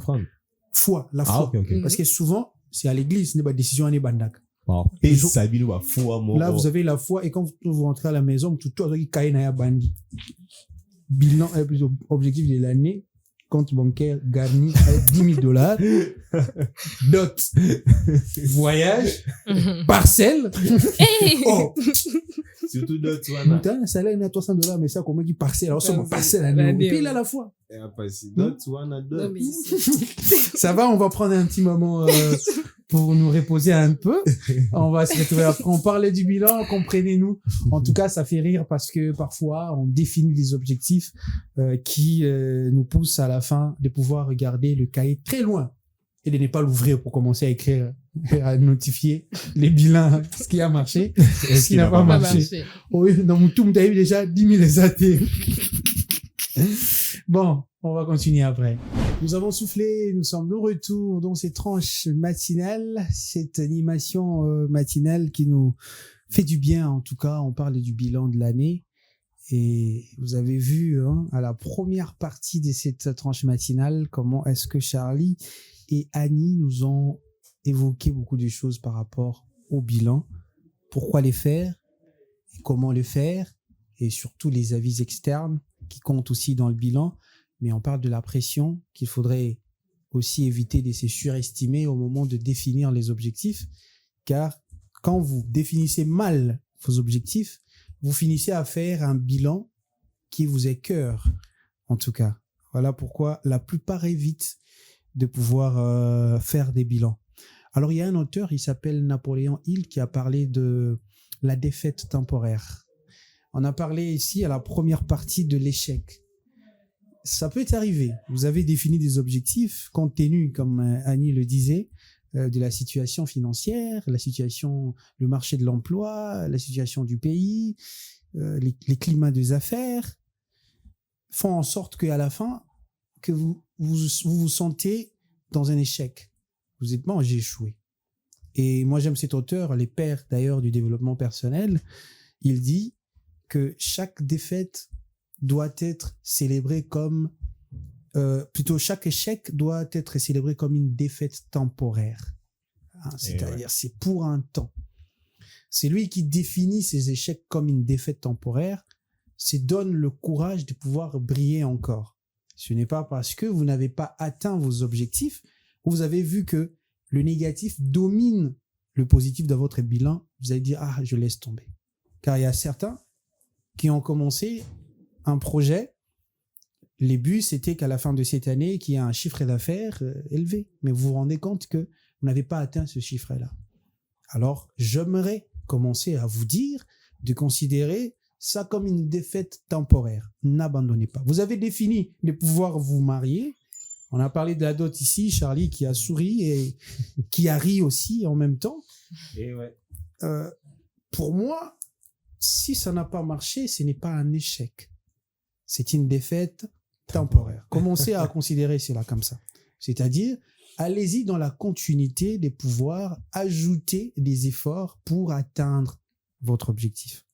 Foi, la foi. Parce que souvent, c'est à l'église, n'est pas décision, n'est pas d'accord. Là, vous avez la foi et quand vous rentrez à la maison, tout qui caille na bandi. Bilan, objectif de l'année, compte bancaire garni avec $10,000. Dot. Voyage. Parcelle. Oh. Surtout dot. Un salaire à $300, mais ça, comment dit parcelle? Alors, ça, parcelle à nous. Et puis, là, la foi. Ça va, on va prendre un petit moment pour nous reposer un peu. On va se retrouver après. On parlait du bilan, comprenez-nous. En tout cas, ça fait rire parce que parfois, on définit des objectifs qui nous poussent à la fin de pouvoir regarder le cahier très loin et de ne pas l'ouvrir pour commencer à écrire, à notifier les bilans, ce qui a marché, ce qui n'a pas marché. Oui, dans mon tout, vous avez eu déjà 10 000 athées. Bon, on va continuer après. Nous avons soufflé, nous sommes de retour dans ces tranches matinales, cette animation matinale qui nous fait du bien. En tout cas, on parle du bilan de l'année. Et vous avez vu à la première partie de cette tranche matinale comment est-ce que Charlie et Annie nous ont évoqué beaucoup de choses par rapport au bilan. Pourquoi les faire, et comment les faire, et surtout les avis externes qui comptent aussi dans le bilan. Mais on parle de la pression qu'il faudrait aussi éviter de se surestimer au moment de définir les objectifs. Car quand vous définissez mal vos objectifs, vous finissez à faire un bilan qui vous écœure, en tout cas. Voilà pourquoi la plupart évitent de pouvoir faire des bilans. Alors, il y a un auteur, il s'appelle Napoléon Hill, qui a parlé de la défaite temporaire. On a parlé ici à la première partie de l'échec. Ça peut arriver. Vous avez défini des objectifs compte tenu, comme Annie le disait, de la situation financière, la situation, le marché de l'emploi, la situation du pays, les climats des affaires, font en sorte qu'à la fin, que vous sentez dans un échec. Vous dites, bon, j'ai échoué. Et moi, j'aime cet auteur, les pères d'ailleurs du développement personnel. Il dit que chaque défaite doit être célébrée comme, plutôt chaque échec doit être célébré comme une défaite temporaire. C'est-à-dire, c'est pour un temps. C'est lui qui définit ces échecs comme une défaite temporaire, se donne le courage de pouvoir briller encore. Ce n'est pas parce que vous n'avez pas atteint vos objectifs, vous avez vu que le négatif domine le positif dans votre bilan, vous allez dire, ah, je laisse tomber. Car il y a certains qui ont commencé un projet, les buts, c'était qu'à la fin de cette année, qu'il y ait un chiffre d'affaires élevé. Mais vous vous rendez compte que vous n'avez pas atteint ce chiffre-là. Alors, j'aimerais commencer à vous dire de considérer ça comme une défaite temporaire. N'abandonnez pas. Vous avez défini de pouvoir vous marier. On a parlé de la dot ici, Charlie qui a souri et qui a ri aussi en même temps. Et ouais. Pour moi, si ça n'a pas marché, ce n'est pas un échec. C'est une défaite temporaire. Commencez à considérer cela comme ça. C'est-à-dire, allez-y dans la continuité de pouvoir ajouter des efforts pour atteindre votre objectif.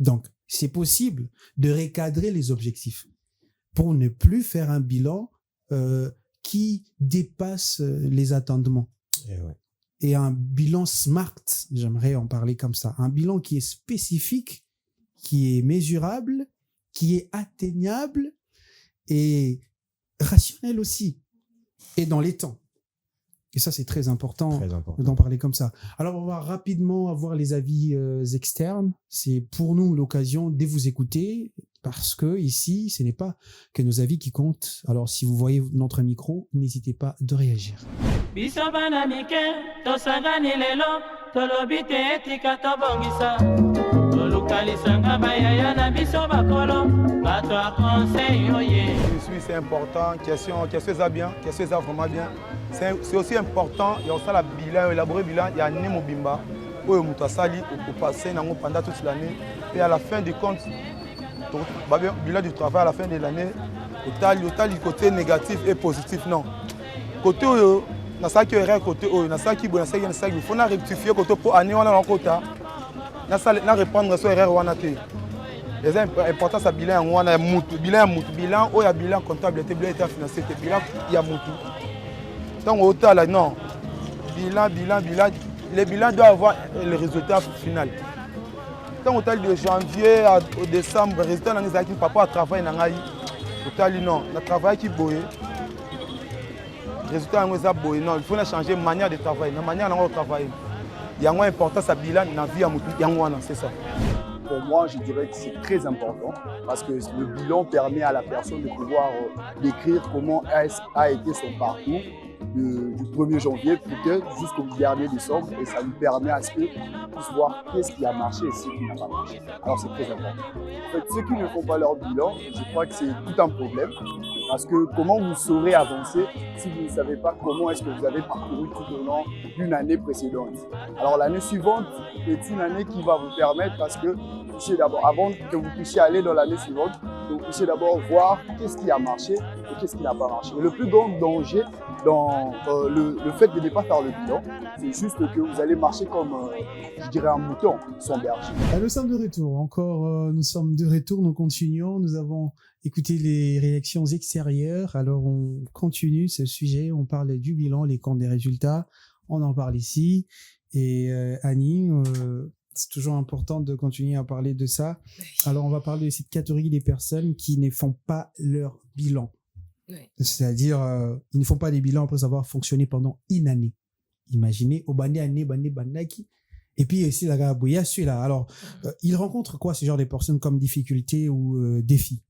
Donc, c'est possible de recadrer les objectifs. pour ne plus faire un bilan qui dépasse les attendements. Et ouais. Et un bilan SMART, j'aimerais en parler comme ça. Un bilan qui est spécifique, qui est mesurable, qui est atteignable et rationnel aussi. Et dans les temps. Et ça, c'est très important, d'en parler comme ça. Alors, on va rapidement avoir les avis externes. C'est pour nous l'occasion de vous écouter parce que ici, ce n'est pas que nos avis qui comptent. Alors, si vous voyez notre micro, n'hésitez pas de réagir. biso bana mike tosangani lelo tolobi te etika tobongisa toluka lisanga bayaya na biso bakolo bato a conseil oye. C'est important, question ça bien, question ça vraiment bien. C'est aussi important, il y a aussi la bilan, élaborer bilan, il y a un mobimba où on a sali au passé pendant toute l'année et à la fin du compte, bilan du travail à la fin de l'année, total du côté négatif et positif non. Côté na ça qui est côté na ça qui bon na ça il faut rectifier côté pour année on a côté na ça na reprendre sur erreur on a té les important ça bilan on a bilan ou ya bilan comptabilité bilan état financier bilan il y a mutu donc au total non bilan les bilans doivent avoir le résultat final donc au total de janvier au décembre résultat dans les actifs papa travail na ngai au total non na travail qui boye résultat non il faut changer manière de travail la manière de travailler il y a moins important ça bilan na vie c'est ça. Pour moi, je dirais que c'est très important parce que le bilan permet à la personne de pouvoir décrire comment a été son parcours du 1er janvier peut-être jusqu'au dernier décembre et ça nous permet à ce qu'on puisse voir qu'est-ce qui a marché et ce qui n'a pas marché. Alors c'est très important. En fait, ceux qui ne font pas leur bilan, je crois que c'est tout un problème parce que comment vous saurez avancer si vous ne savez pas comment est-ce que vous avez parcouru tout au long d'une année précédente. Alors l'année suivante est une année qui va vous permettre parce que avant que vous puissiez aller dans l'année suivante, vous puissiez d'abord voir qu'est-ce qui a marché et qu'est-ce qui n'a pas marché. Et le plus grand danger dans le fait de ne pas faire le bilan, c'est juste que vous allez marcher comme, je dirais, un mouton sans berger. Nous sommes de retour. Nous sommes de retour, nous continuons. Nous avons écouté les réactions extérieures. Alors, on continue ce sujet. On parle du bilan, les comptes des résultats. On en parle ici. Et Annie, c'est toujours important de continuer à parler de ça. Alors, on va parler de cette catégorie des personnes qui ne font pas leur bilan. Oui. C'est-à-dire, ils ne font pas des bilans après avoir fonctionné pendant une année. Imaginez, au année, et puis ici, la Gabouya, celui-là. Alors, ils rencontrent quoi, ce genre de personnes comme difficulté ou défi?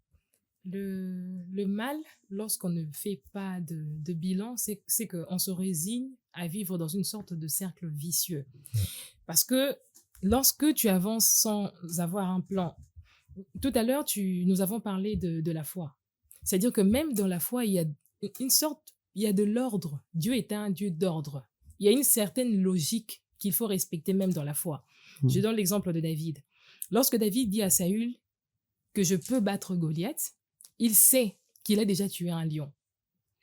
Le mal, lorsqu'on ne fait pas de bilan, c'est qu'on se résigne à vivre dans une sorte de cercle vicieux. Parce que lorsque tu avances sans avoir un plan, tout à l'heure, nous avons parlé de la foi. C'est-à-dire que même dans la foi, il y a il y a de l'ordre. Dieu est un Dieu d'ordre. Il y a une certaine logique qu'il faut respecter même dans la foi. Je donne l'exemple de David. Lorsque David dit à Saül que je peux battre Goliath, il sait qu'il a déjà tué un lion.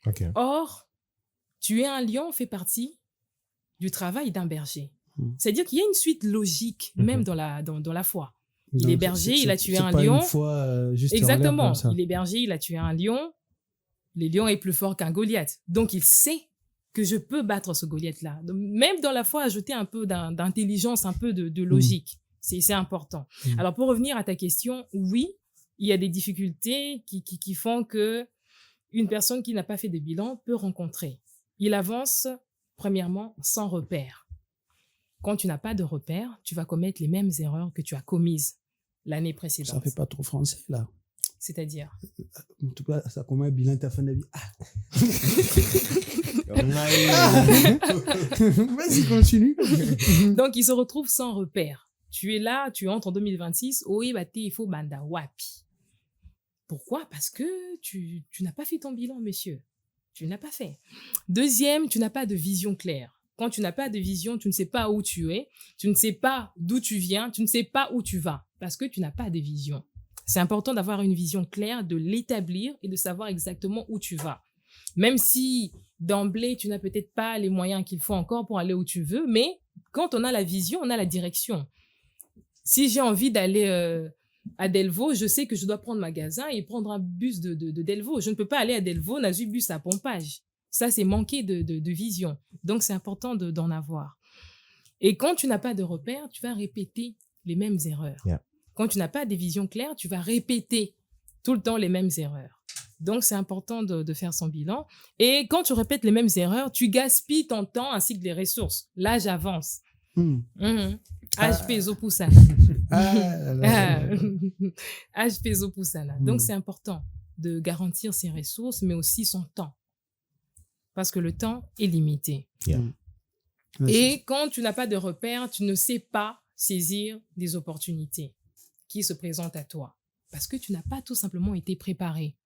Okay. Or, tuer un lion fait partie du travail d'un berger. C'est-à-dire qu'il y a une suite logique même dans la foi. Il est berger, il a tué un lion. Exactement. Il est berger, il a tué un lion. Le lion est plus fort qu'un Goliath. Donc, il sait que je peux battre ce Goliath-là. Donc, même dans la foi, ajouter un peu d'intelligence, un peu de logique. C'est important. Alors, pour revenir à ta question, oui, il y a des difficultés qui font que une personne qui n'a pas fait de bilan peut rencontrer. Il avance, premièrement, sans repère. Quand tu n'as pas de repère, tu vas commettre les mêmes erreurs que tu as commises l'année précédente. Ça fait pas trop français, là. C'est-à-dire? En tout cas, ça commet un bilan de ta fin de vie. Vas-y, continue. Donc, il se retrouve sans repère. Tu es là, tu entres en 2026, il faut banda wapi. Pourquoi? Parce que tu n'as pas fait ton bilan, monsieur. Tu n'as pas fait. Deuxième, tu n'as pas de vision claire. Quand tu n'as pas de vision, tu ne sais pas où tu es, tu ne sais pas d'où tu viens, tu ne sais pas où tu vas, parce que tu n'as pas de vision. C'est important d'avoir une vision claire, de l'établir et de savoir exactement où tu vas. Même si d'emblée, tu n'as peut-être pas les moyens qu'il faut encore pour aller où tu veux, mais quand on a la vision, on a la direction. Si j'ai envie d'aller À Delvaux, je sais que je dois prendre magasin et prendre un bus de Delvaux. Je ne peux pas aller à Delvaux, n'a eu bus à Pompage. Ça, c'est manquer de vision. Donc, c'est important d'en avoir. Et quand tu n'as pas de repères, tu vas répéter les mêmes erreurs. Yeah. Quand tu n'as pas des visions claires, tu vas répéter tout le temps les mêmes erreurs. Donc, c'est important de faire son bilan. Et quand tu répètes les mêmes erreurs, tu gaspilles ton temps ainsi que les ressources. L'âge avance. Âge peso poussana. Âge peso poussana. Donc, c'est important de garantir ses ressources, mais aussi son temps. Parce que le temps est limité. Yeah. Et quand tu n'as pas de repères, tu ne sais pas saisir des opportunités qui se présentent à toi. Parce que tu n'as pas tout simplement été préparé.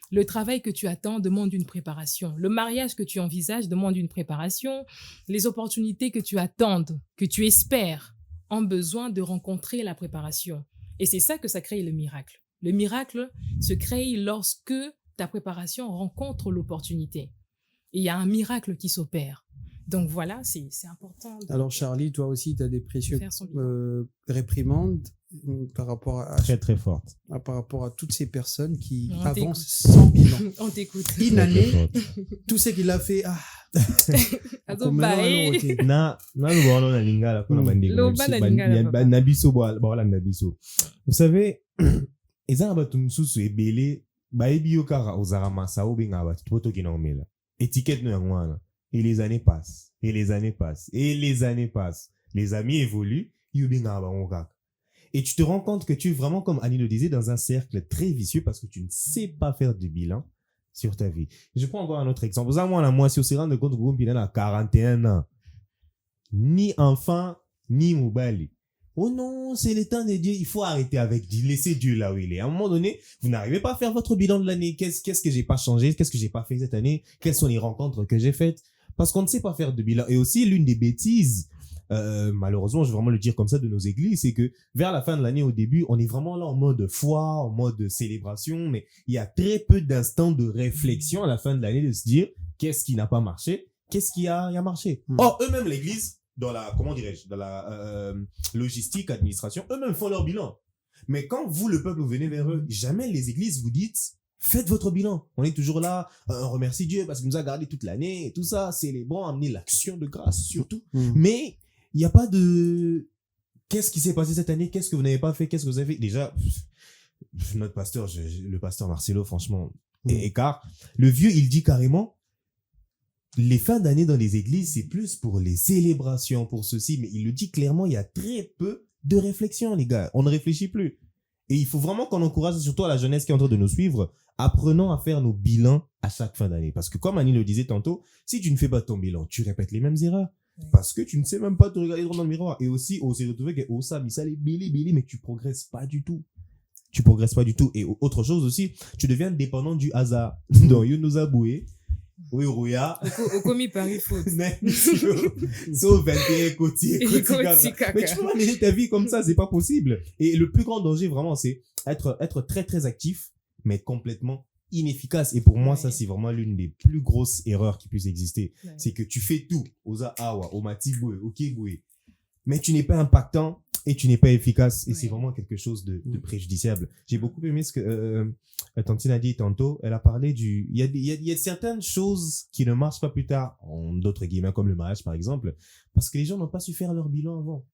Le travail que tu attends demande une préparation. Le mariage que tu envisages demande une préparation. Les opportunités que tu attends, que tu espères, ont besoin de rencontrer la préparation. Et c'est ça que ça crée le miracle. Le miracle se crée lorsque ta préparation rencontre l'opportunité. Et il y a un miracle qui s'opère. Donc voilà, c'est important. Alors Charlie, toi aussi, tu as des précieux faire son bilan. réprimandes par rapport à Très, très forte. par rapport à toutes ces personnes qui On avancent sans bilan. On t'écoute. Une année, tout ce qu'il a fait, Vous savez, eza bato mususu ebele bayebi yo kaka ozara masao benga bato poto ki normela. Étiquette no yango wana. Et les années passent, et les années passent, et les années passent. Les amis évoluent, yo benga bango kaka. Et tu te rends compte que tu es vraiment, comme Annie le disait, dans un cercle très vicieux parce que tu ne sais pas faire de bilan sur ta vie. Je prends encore un autre exemple. Vous avez moi, si on se rend compte que vous avez 41 ans, ni enfant, ni mobile. Oh non, c'est le temps de Dieu. Il faut arrêter avec Dieu. Laissez Dieu là où il est. À un moment donné, vous n'arrivez pas à faire votre bilan de l'année. Qu'est-ce que j'ai pas changé? Qu'est-ce que j'ai pas fait cette année? Quelles sont les rencontres que j'ai faites? Parce qu'on ne sait pas faire de bilan. Et aussi, l'une des bêtises, malheureusement, je vais vraiment le dire comme ça, de nos églises, c'est que vers la fin de l'année, au début, on est vraiment là en mode foi, en mode célébration, mais il y a très peu d'instants de réflexion à la fin de l'année de se dire qu'est-ce qui n'a pas marché, qu'est-ce qui a marché. Or, eux-mêmes, l'église, dans la, comment dirais-je, dans la logistique, administration, eux-mêmes font leur bilan. Mais quand vous, le peuple, vous venez vers eux, jamais les églises vous dites, faites votre bilan. On est toujours là, on remercie Dieu parce qu'il nous a gardé toute l'année et tout ça, célébrons, amener l'action de grâce surtout. Mais il n'y a pas de qu'est-ce qui s'est passé cette année, qu'est-ce que vous n'avez pas fait, qu'est-ce que vous avez fait. Déjà, notre pasteur, le pasteur Marcelo, franchement, écart. Le vieux, il dit carrément, les fins d'année dans les églises, c'est plus pour les célébrations, pour ceci, mais il le dit clairement, il y a très peu de réflexion, les gars. On ne réfléchit plus. Et il faut vraiment qu'on encourage, surtout à la jeunesse qui est en train de nous suivre, apprenons à faire nos bilans à chaque fin d'année. Parce que comme Annie le disait tantôt, si tu ne fais pas ton bilan, tu répètes les mêmes erreurs. Parce que tu ne sais même pas te regarder dans le miroir. Et aussi, on s'est retrouvé que ça, mais ça, les bili, mais tu progresses pas du tout. Tu progresses pas du tout. Et autre chose aussi, tu deviens dépendant du hasard. Donc, il nous a boué. Oui, Rouya. Au commis Paris faute. Sauf 21 côtés. Mais tu peux pas mener ta vie comme ça, c'est pas possible. Et le plus grand danger, vraiment, c'est être très, très actif, mais complètement inefficace. Et pour moi, ça, c'est vraiment l'une des plus grosses erreurs qui puisse exister. C'est que tu fais tout. Oza awa, omati boué, ok boué. Mais tu n'es pas impactant et tu n'es pas efficace. Et c'est vraiment quelque chose de préjudiciable. J'ai beaucoup aimé ce que Tantine a dit tantôt. Elle a parlé il y a certaines choses qui ne marchent pas plus tard, en d'autres guillemets, comme le mariage, par exemple, parce que les gens n'ont pas su faire leur bilan avant.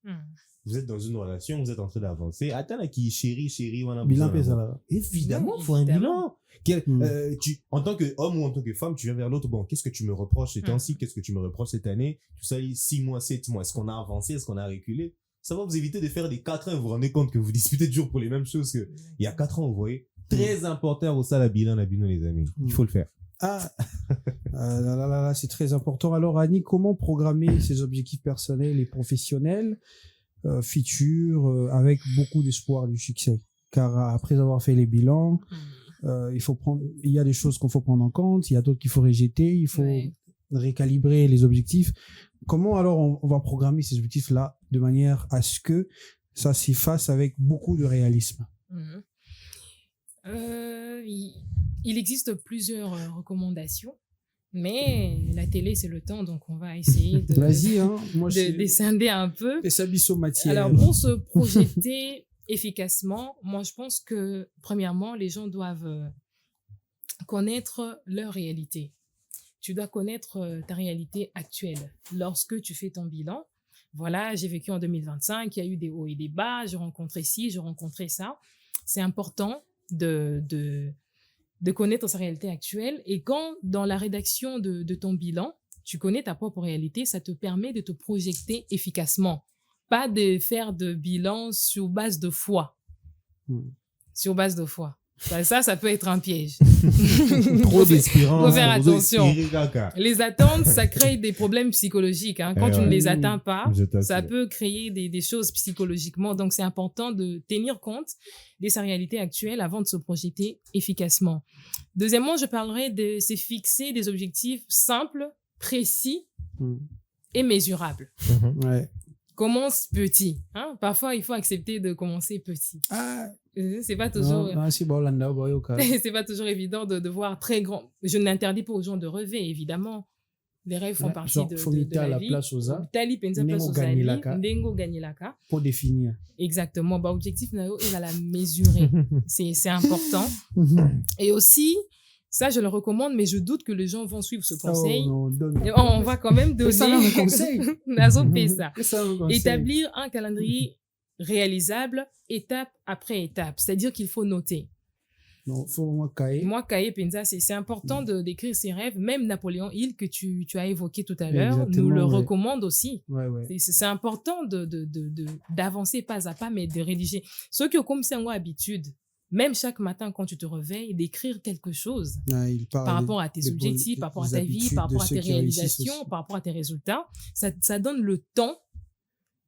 Vous êtes dans une relation, vous êtes en train d'avancer. Attends, là, qui chérie, on a bilan besoin. là. Évidemment, il faut un bilan. En tant qu'homme ou en tant que femme, tu viens vers l'autre. Bon, qu'est-ce que tu me reproches ces temps-ci? Qu'est-ce que tu me reproches cette année? Tout ça, 6 mois, 7 mois. Est-ce qu'on a avancé? Est-ce qu'on a reculé? Ça va vous éviter de faire des 4 ans. Vous vous rendez compte que vous disputez toujours pour les mêmes choses que il y a 4 ans, vous voyez. Très important au la bilan, les amis. Il faut le faire. Là, c'est très important. Alors, Annie, comment programmer ses objectifs personnels et professionnels futurs avec beaucoup d'espoir du succès? Car après avoir fait les bilans, il y a des choses qu'il faut prendre en compte, il y a d'autres qu'il faut rejeter, il faut récalibrer les objectifs. Comment alors on va programmer ces objectifs-là de manière à ce que ça s'y fasse avec beaucoup de réalisme? Il existe plusieurs recommandations, mais la télé, c'est le temps, donc on va essayer de, Vas-y, hein. Moi, de descender un peu. Et ça matière. Alors, pour se projeter efficacement, moi, je pense que, premièrement, les gens doivent connaître leur réalité. Tu dois connaître ta réalité actuelle. Lorsque tu fais ton bilan, voilà, j'ai vécu en 2025, il y a eu des hauts et des bas, j'ai rencontré ci, j'ai rencontré ça. C'est important de connaître sa réalité actuelle. Et quand, dans la rédaction de ton bilan, tu connais ta propre réalité, ça te permet de te projeter efficacement. Pas de faire de bilan sur base de foi. Sur base de foi. Ça peut être un piège. Trop d'espérance. Faut faire attention. Les attentes, ça crée des problèmes psychologiques. Hein. Quand tu ne les atteins pas, ça peut créer des choses psychologiquement. Donc, c'est important de tenir compte de sa réalité actuelle avant de se projeter efficacement. Deuxièmement, je parlerai de se fixer des objectifs simples, précis et mesurables. Ouais. Commence petit. Hein? Parfois, il faut accepter de commencer petit. C'est pas toujours... c'est pas toujours évident de voir très grand. Je n'interdis pas aux gens de rêver, évidemment. Les rêves font partie de la vie. Tali penza place aux ali, ndengo gagnilaka. Pour définir. Exactement. Bah, objectif, il va la mesurer. C'est important. Et aussi, ça, je le recommande, mais je doute que les gens vont suivre ce conseil. On va quand même donner... Ça, un conseil. Établir un calendrier réalisable étape après étape. C'est-à-dire qu'il faut noter. Non, faut cahier. Moi, cahier, Penza, c'est important d'écrire ses rêves. Même Napoléon Hill, que tu as évoqué tout à l'heure, nous le recommande aussi. C'est important d'avancer pas à pas, mais de rédiger. Ceux qui ont comme ça habitude, même chaque matin quand tu te réveilles, d'écrire quelque chose par rapport à tes objectifs, par rapport à ta vie, par rapport à tes réalisations, par rapport à tes résultats, ça donne le temps.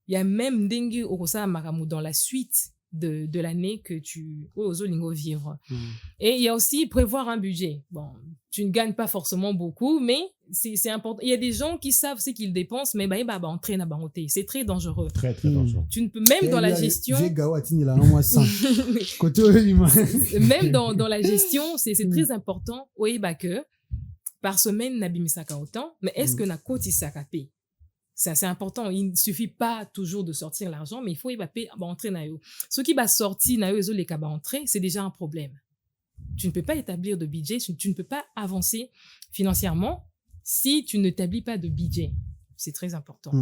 Il y a même dengue Orosa Maramu dans la suite de l'année que tu oses vivre. Et il y a aussi prévoir un budget. Bon, tu ne gagnes pas forcément beaucoup, mais c'est important. Il y a des gens qui savent ce qu'ils dépensent, mais entraîne à baroter. C'est très dangereux. Très, très dangereux. Tu ne peux, même dans la gestion... même dans la gestion, c'est très important. Oui, que par semaine, n'abimisaka autant, mais est-ce que na koti sakapé? C'est important. Il ne suffit pas toujours de sortir l'argent, mais il faut entrer na yo. Ce qui va sortir na yo les kaba entrer, c'est déjà un problème. Tu ne peux pas établir de budget, tu ne peux pas avancer financièrement si tu n'établis pas de budget. C'est très important.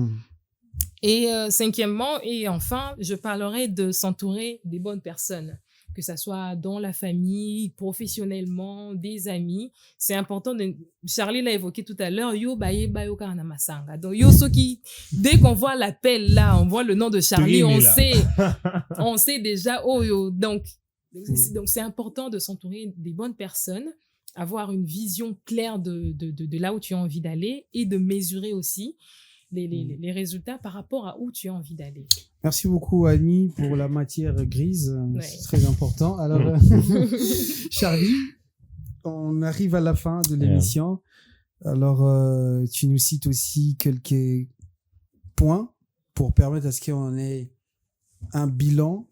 Et cinquièmement et enfin, je parlerai de s'entourer des bonnes personnes, que ça soit dans la famille, professionnellement, des amis. C'est important. Charlie l'a évoqué tout à l'heure. Yo baye bayo kana masanga. Donc yo soki, dès qu'on voit l'appel là, on voit le nom de Charlie, on sait déjà yo. Donc c'est important de s'entourer des bonnes personnes, avoir une vision claire de là où tu as envie d'aller et de mesurer aussi les résultats par rapport à où tu as envie d'aller. Merci beaucoup, Annie, pour la matière grise. C'est très important. Alors, Charlie, on arrive à la fin de l'émission. Alors, tu nous cites aussi quelques points pour permettre à ce qu'on ait un bilan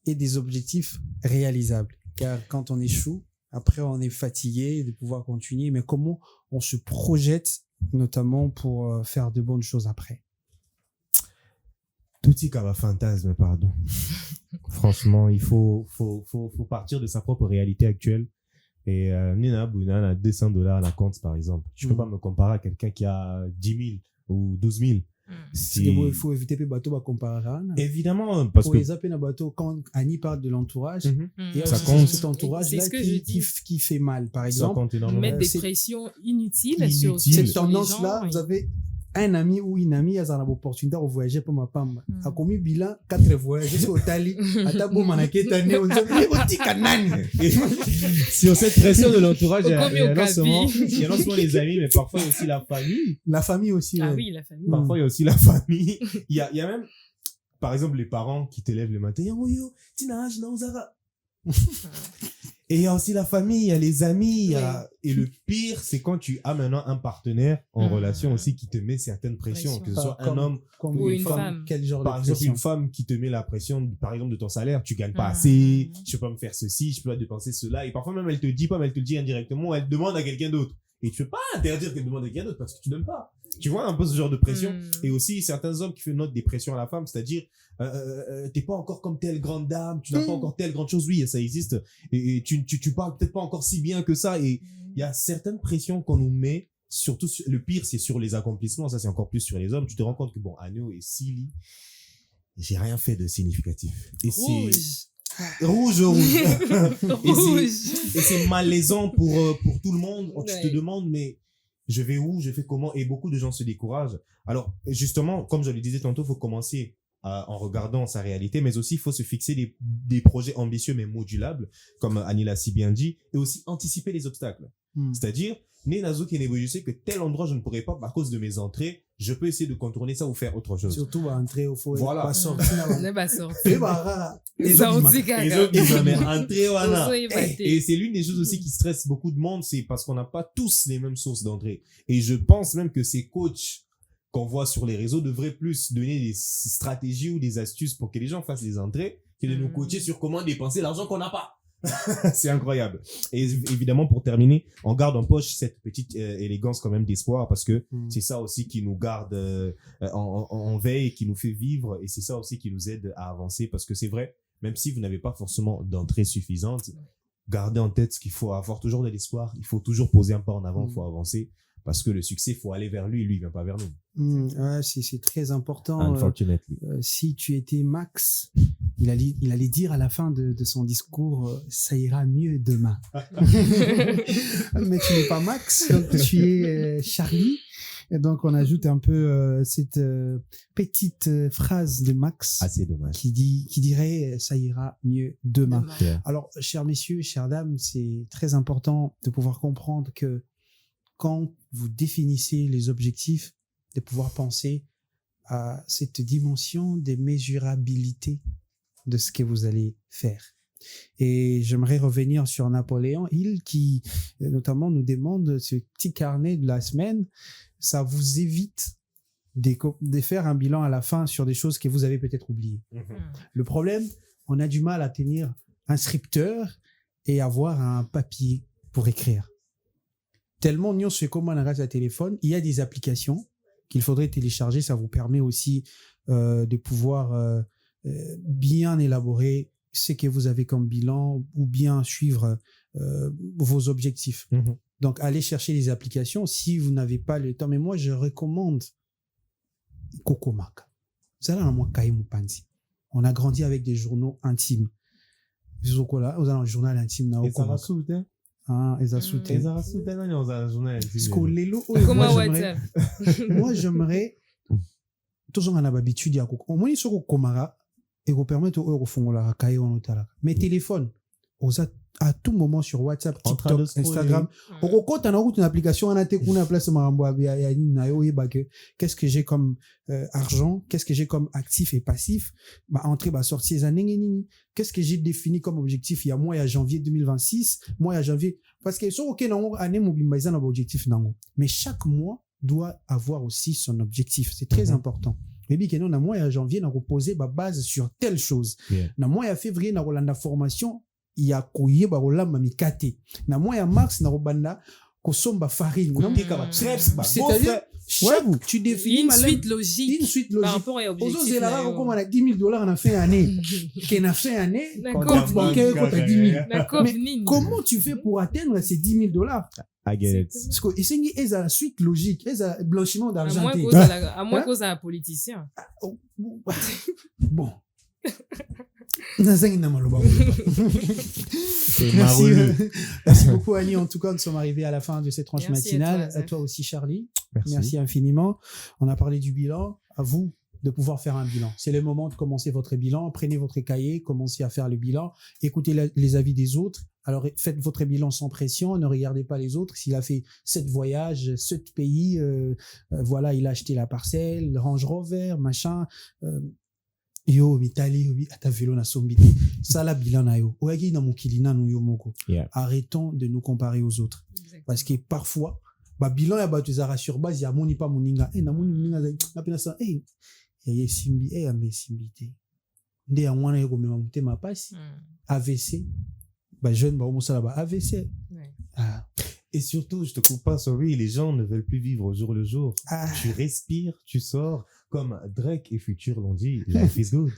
et des objectifs réalisables. Car quand on échoue, après, on est fatigué de pouvoir continuer. Mais comment on se projette notamment pour faire de bonnes choses après? Tout y a fantasme, pardon. Franchement, il faut partir de sa propre réalité actuelle. Et Nina Bouna a $200 à la compte, par exemple. Je peux pas me comparer à quelqu'un qui a 10 000 ou 12 000. Il faut éviter les bateaux à comparer. Évidemment, parce que... Quand Annie parle de l'entourage, il y a ça aussi compte. cet entourage-là qui fait mal. Par exemple, mettre des pressions inutiles sur cette tendance-là, vous avez un ami ou une amie, ils ont l'opportunité de voyager pour ma femme. A commis bilan 4 voyages sur Italie. À Tabo Manaketa, on sur cette pression de l'entourage, il y a non seulement les amis, mais parfois aussi la famille. La famille aussi. Ah oui, la famille. Parfois, il y a aussi la famille. Il y a même, par exemple, les parents qui te lèvent le matin. Et il y a aussi la famille, il y a les amis. Et le pire, c'est quand tu as maintenant un partenaire en relation aussi qui te met certaines pressions, que ce soit un homme ou une femme. Quel genre par de exemple, pression? une femme qui te met la pression, par exemple, de ton salaire. Tu gagnes pas assez, je peux pas me faire ceci, je peux pas dépenser cela. Et parfois même, elle te dit pas, mais elle te le dit indirectement, elle demande à quelqu'un d'autre. Et tu peux pas interdire qu'elle demande à quelqu'un d'autre parce que tu donnes pas. Tu vois un peu ce genre de pression. Mm. Et aussi, certains hommes qui font note des pressions à la femme, c'est-à-dire, t'es pas encore comme telle grande dame, tu n'as pas encore telle grande chose. Oui, ça existe. Et tu parles peut-être pas encore si bien que ça. Et il y a certaines pressions qu'on nous met, surtout, le pire, c'est sur les accomplissements. Ça, c'est encore plus sur les hommes. Tu te rends compte que, bon, Anu et Silly, j'ai rien fait de significatif. Et rouge. Et c'est malaisant pour tout le monde. Tu te demandes, mais je vais où, je fais comment, et beaucoup de gens se découragent. Alors, justement, comme je le disais tantôt, il faut commencer en regardant sa réalité, mais aussi il faut se fixer des projets ambitieux mais modulables, comme Annie l'a si bien dit, et aussi anticiper les obstacles. C'est-à-dire, je sais que tel endroit je ne pourrais pas à cause de mes entrées, je peux essayer de contourner ça ou faire autre chose. Surtout, entrer au foyer. Voilà. Pas sortir. Et c'est l'une des choses aussi qui stresse beaucoup de monde, c'est parce qu'on n'a pas tous les mêmes sources d'entrée. Et je pense même que ces coachs qu'on voit sur les réseaux devraient plus donner des stratégies ou des astuces pour que les gens fassent les entrées que de nous coacher sur comment dépenser l'argent qu'on n'a pas. C'est incroyable. Et évidemment, pour terminer, on garde en poche cette petite élégance quand même d'espoir, parce que c'est ça aussi qui nous garde en veille et qui nous fait vivre, et c'est ça aussi qui nous aide à avancer, parce que c'est vrai, même si vous n'avez pas forcément d'entrée suffisante, gardez en tête qu'il faut avoir toujours de l'espoir, il faut toujours poser un pas en avant, il faut avancer, parce que le succès, il faut aller vers lui, il vient pas vers nous. Ouais, c'est très important. Unfortunately. Si tu étais Max, il allait dire à la fin de son discours, ça ira mieux demain. Mais tu n'es pas Max, donc tu es Charlie. Et donc on ajoute un peu cette petite phrase de Max. Assez dommage. Qui dirait ça ira mieux demain. Yeah. Alors, chers messieurs, chères dames, c'est très important de pouvoir comprendre que quand vous définissez les objectifs, de pouvoir penser à cette dimension des mesurabilités de ce que vous allez faire. Et j'aimerais revenir sur Napoléon Hill qui, notamment, nous demande ce petit carnet de la semaine. Ça vous évite de faire un bilan à la fin sur des choses que vous avez peut-être oubliées. Le problème, on a du mal à tenir un scripteur et avoir un papier pour écrire. Tellement nous c'est comme on a un téléphone, il y a des applications qu'il faudrait télécharger, ça vous permet aussi de pouvoir bien élaborer ce que vous avez comme bilan ou bien suivre vos objectifs. Donc allez chercher les applications si vous n'avez pas le temps, mais moi je recommande Kokomaka. On a grandi avec des journaux intimes. Vous avez un journal intime. Moi j'aimerais toujours en habitude à au moins sur Komara et vous permettre de faire mais téléphone à tout moment sur WhatsApp, TikTok, Instagram. Une application qu'est-ce que j'ai comme argent, qu'est-ce que j'ai comme actif et passif, entrée, sortie, qu'est-ce que j'ai défini comme objectif il y a mois, il y a janvier 2026, mois, il y a janvier, parce que sur aucun année, objectif, mais chaque mois doit avoir aussi son objectif. C'est très important. Mais bien que non, mois, il y a janvier, on a reposé base sur telle chose. Dans mois, il y a février, on a la formation. Il y a koye barolamba mikate na mois ya mars na robanda kosomba farine c'est-à-dire tu définis une suite logique par rapport à l'objectif comme on a $10,000 en a fait année qu'en a fait année compte bancaire quand t'as 10 000 mais comment tu fais pour atteindre ces $10,000? I get it. Parce que c'est la suite logique, c'est blanchiment d'argent. À moins cause un politicien. Bon. C'est Merci beaucoup Annie, en tout cas nous sommes arrivés à la fin de cette tranche matinale. À toi aussi Charlie, merci infiniment. On a parlé du bilan, à vous de pouvoir faire un bilan. C'est le moment de commencer votre bilan, prenez votre cahier, commencez à faire le bilan, écoutez les avis des autres. Alors faites votre bilan sans pression, ne regardez pas les autres. S'il a fait 7 voyages, 7 pays, voilà, il a acheté la parcelle, Range Rover, machin, yo mitali ata vélo na sombité ça la bilan na yo oyaki na mokili nanu yo moko. Arrêtons de nous comparer aux autres. Exactement. Parce que parfois bilan ya bato ezara sur base ya moni pa moninga na moni moninga na pena ça ya simbi ambe simbité nde ya mwana yo komema mutema pasi AVC jeune ba mosala ba AVC Et surtout, je te coupe pas, sorry, les gens ne veulent plus vivre au jour le jour. Ah. Tu respires, tu sors, comme Drake et Future l'ont dit, life is good.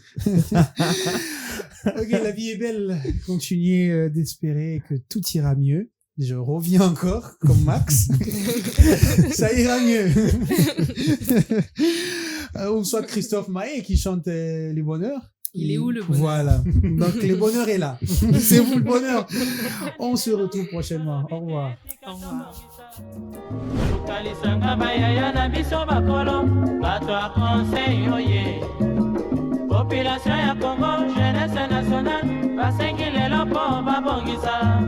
Ok, la vie est belle. Continuez d'espérer que tout ira mieux. Je reviens encore, comme Max. Ça ira mieux. Ou soit Christophe Maé qui chante Les Bonheurs. Il est où le bonheur? Voilà. Donc, le bonheur est là. C'est vous le bonheur. On se retrouve prochainement. Au revoir. Au revoir. Tokalisanga bayaya na biso bakolo bato ya conseil oye population ya Congo jeunesse nationale basengi lelo mpo babongisa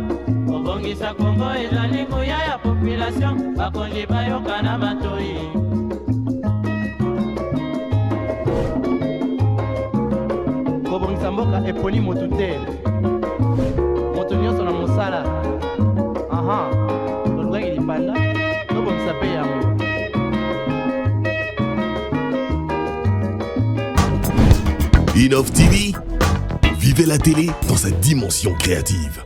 kobongisa Congo ezali nguya ya population bakonzi bayoka na matoi kobongisa mboka eponi motu te moto nyonso na mosala aha olobaki lipanda tobongisa mpe yango. Innov TV, vivez la télé dans sa dimension créative.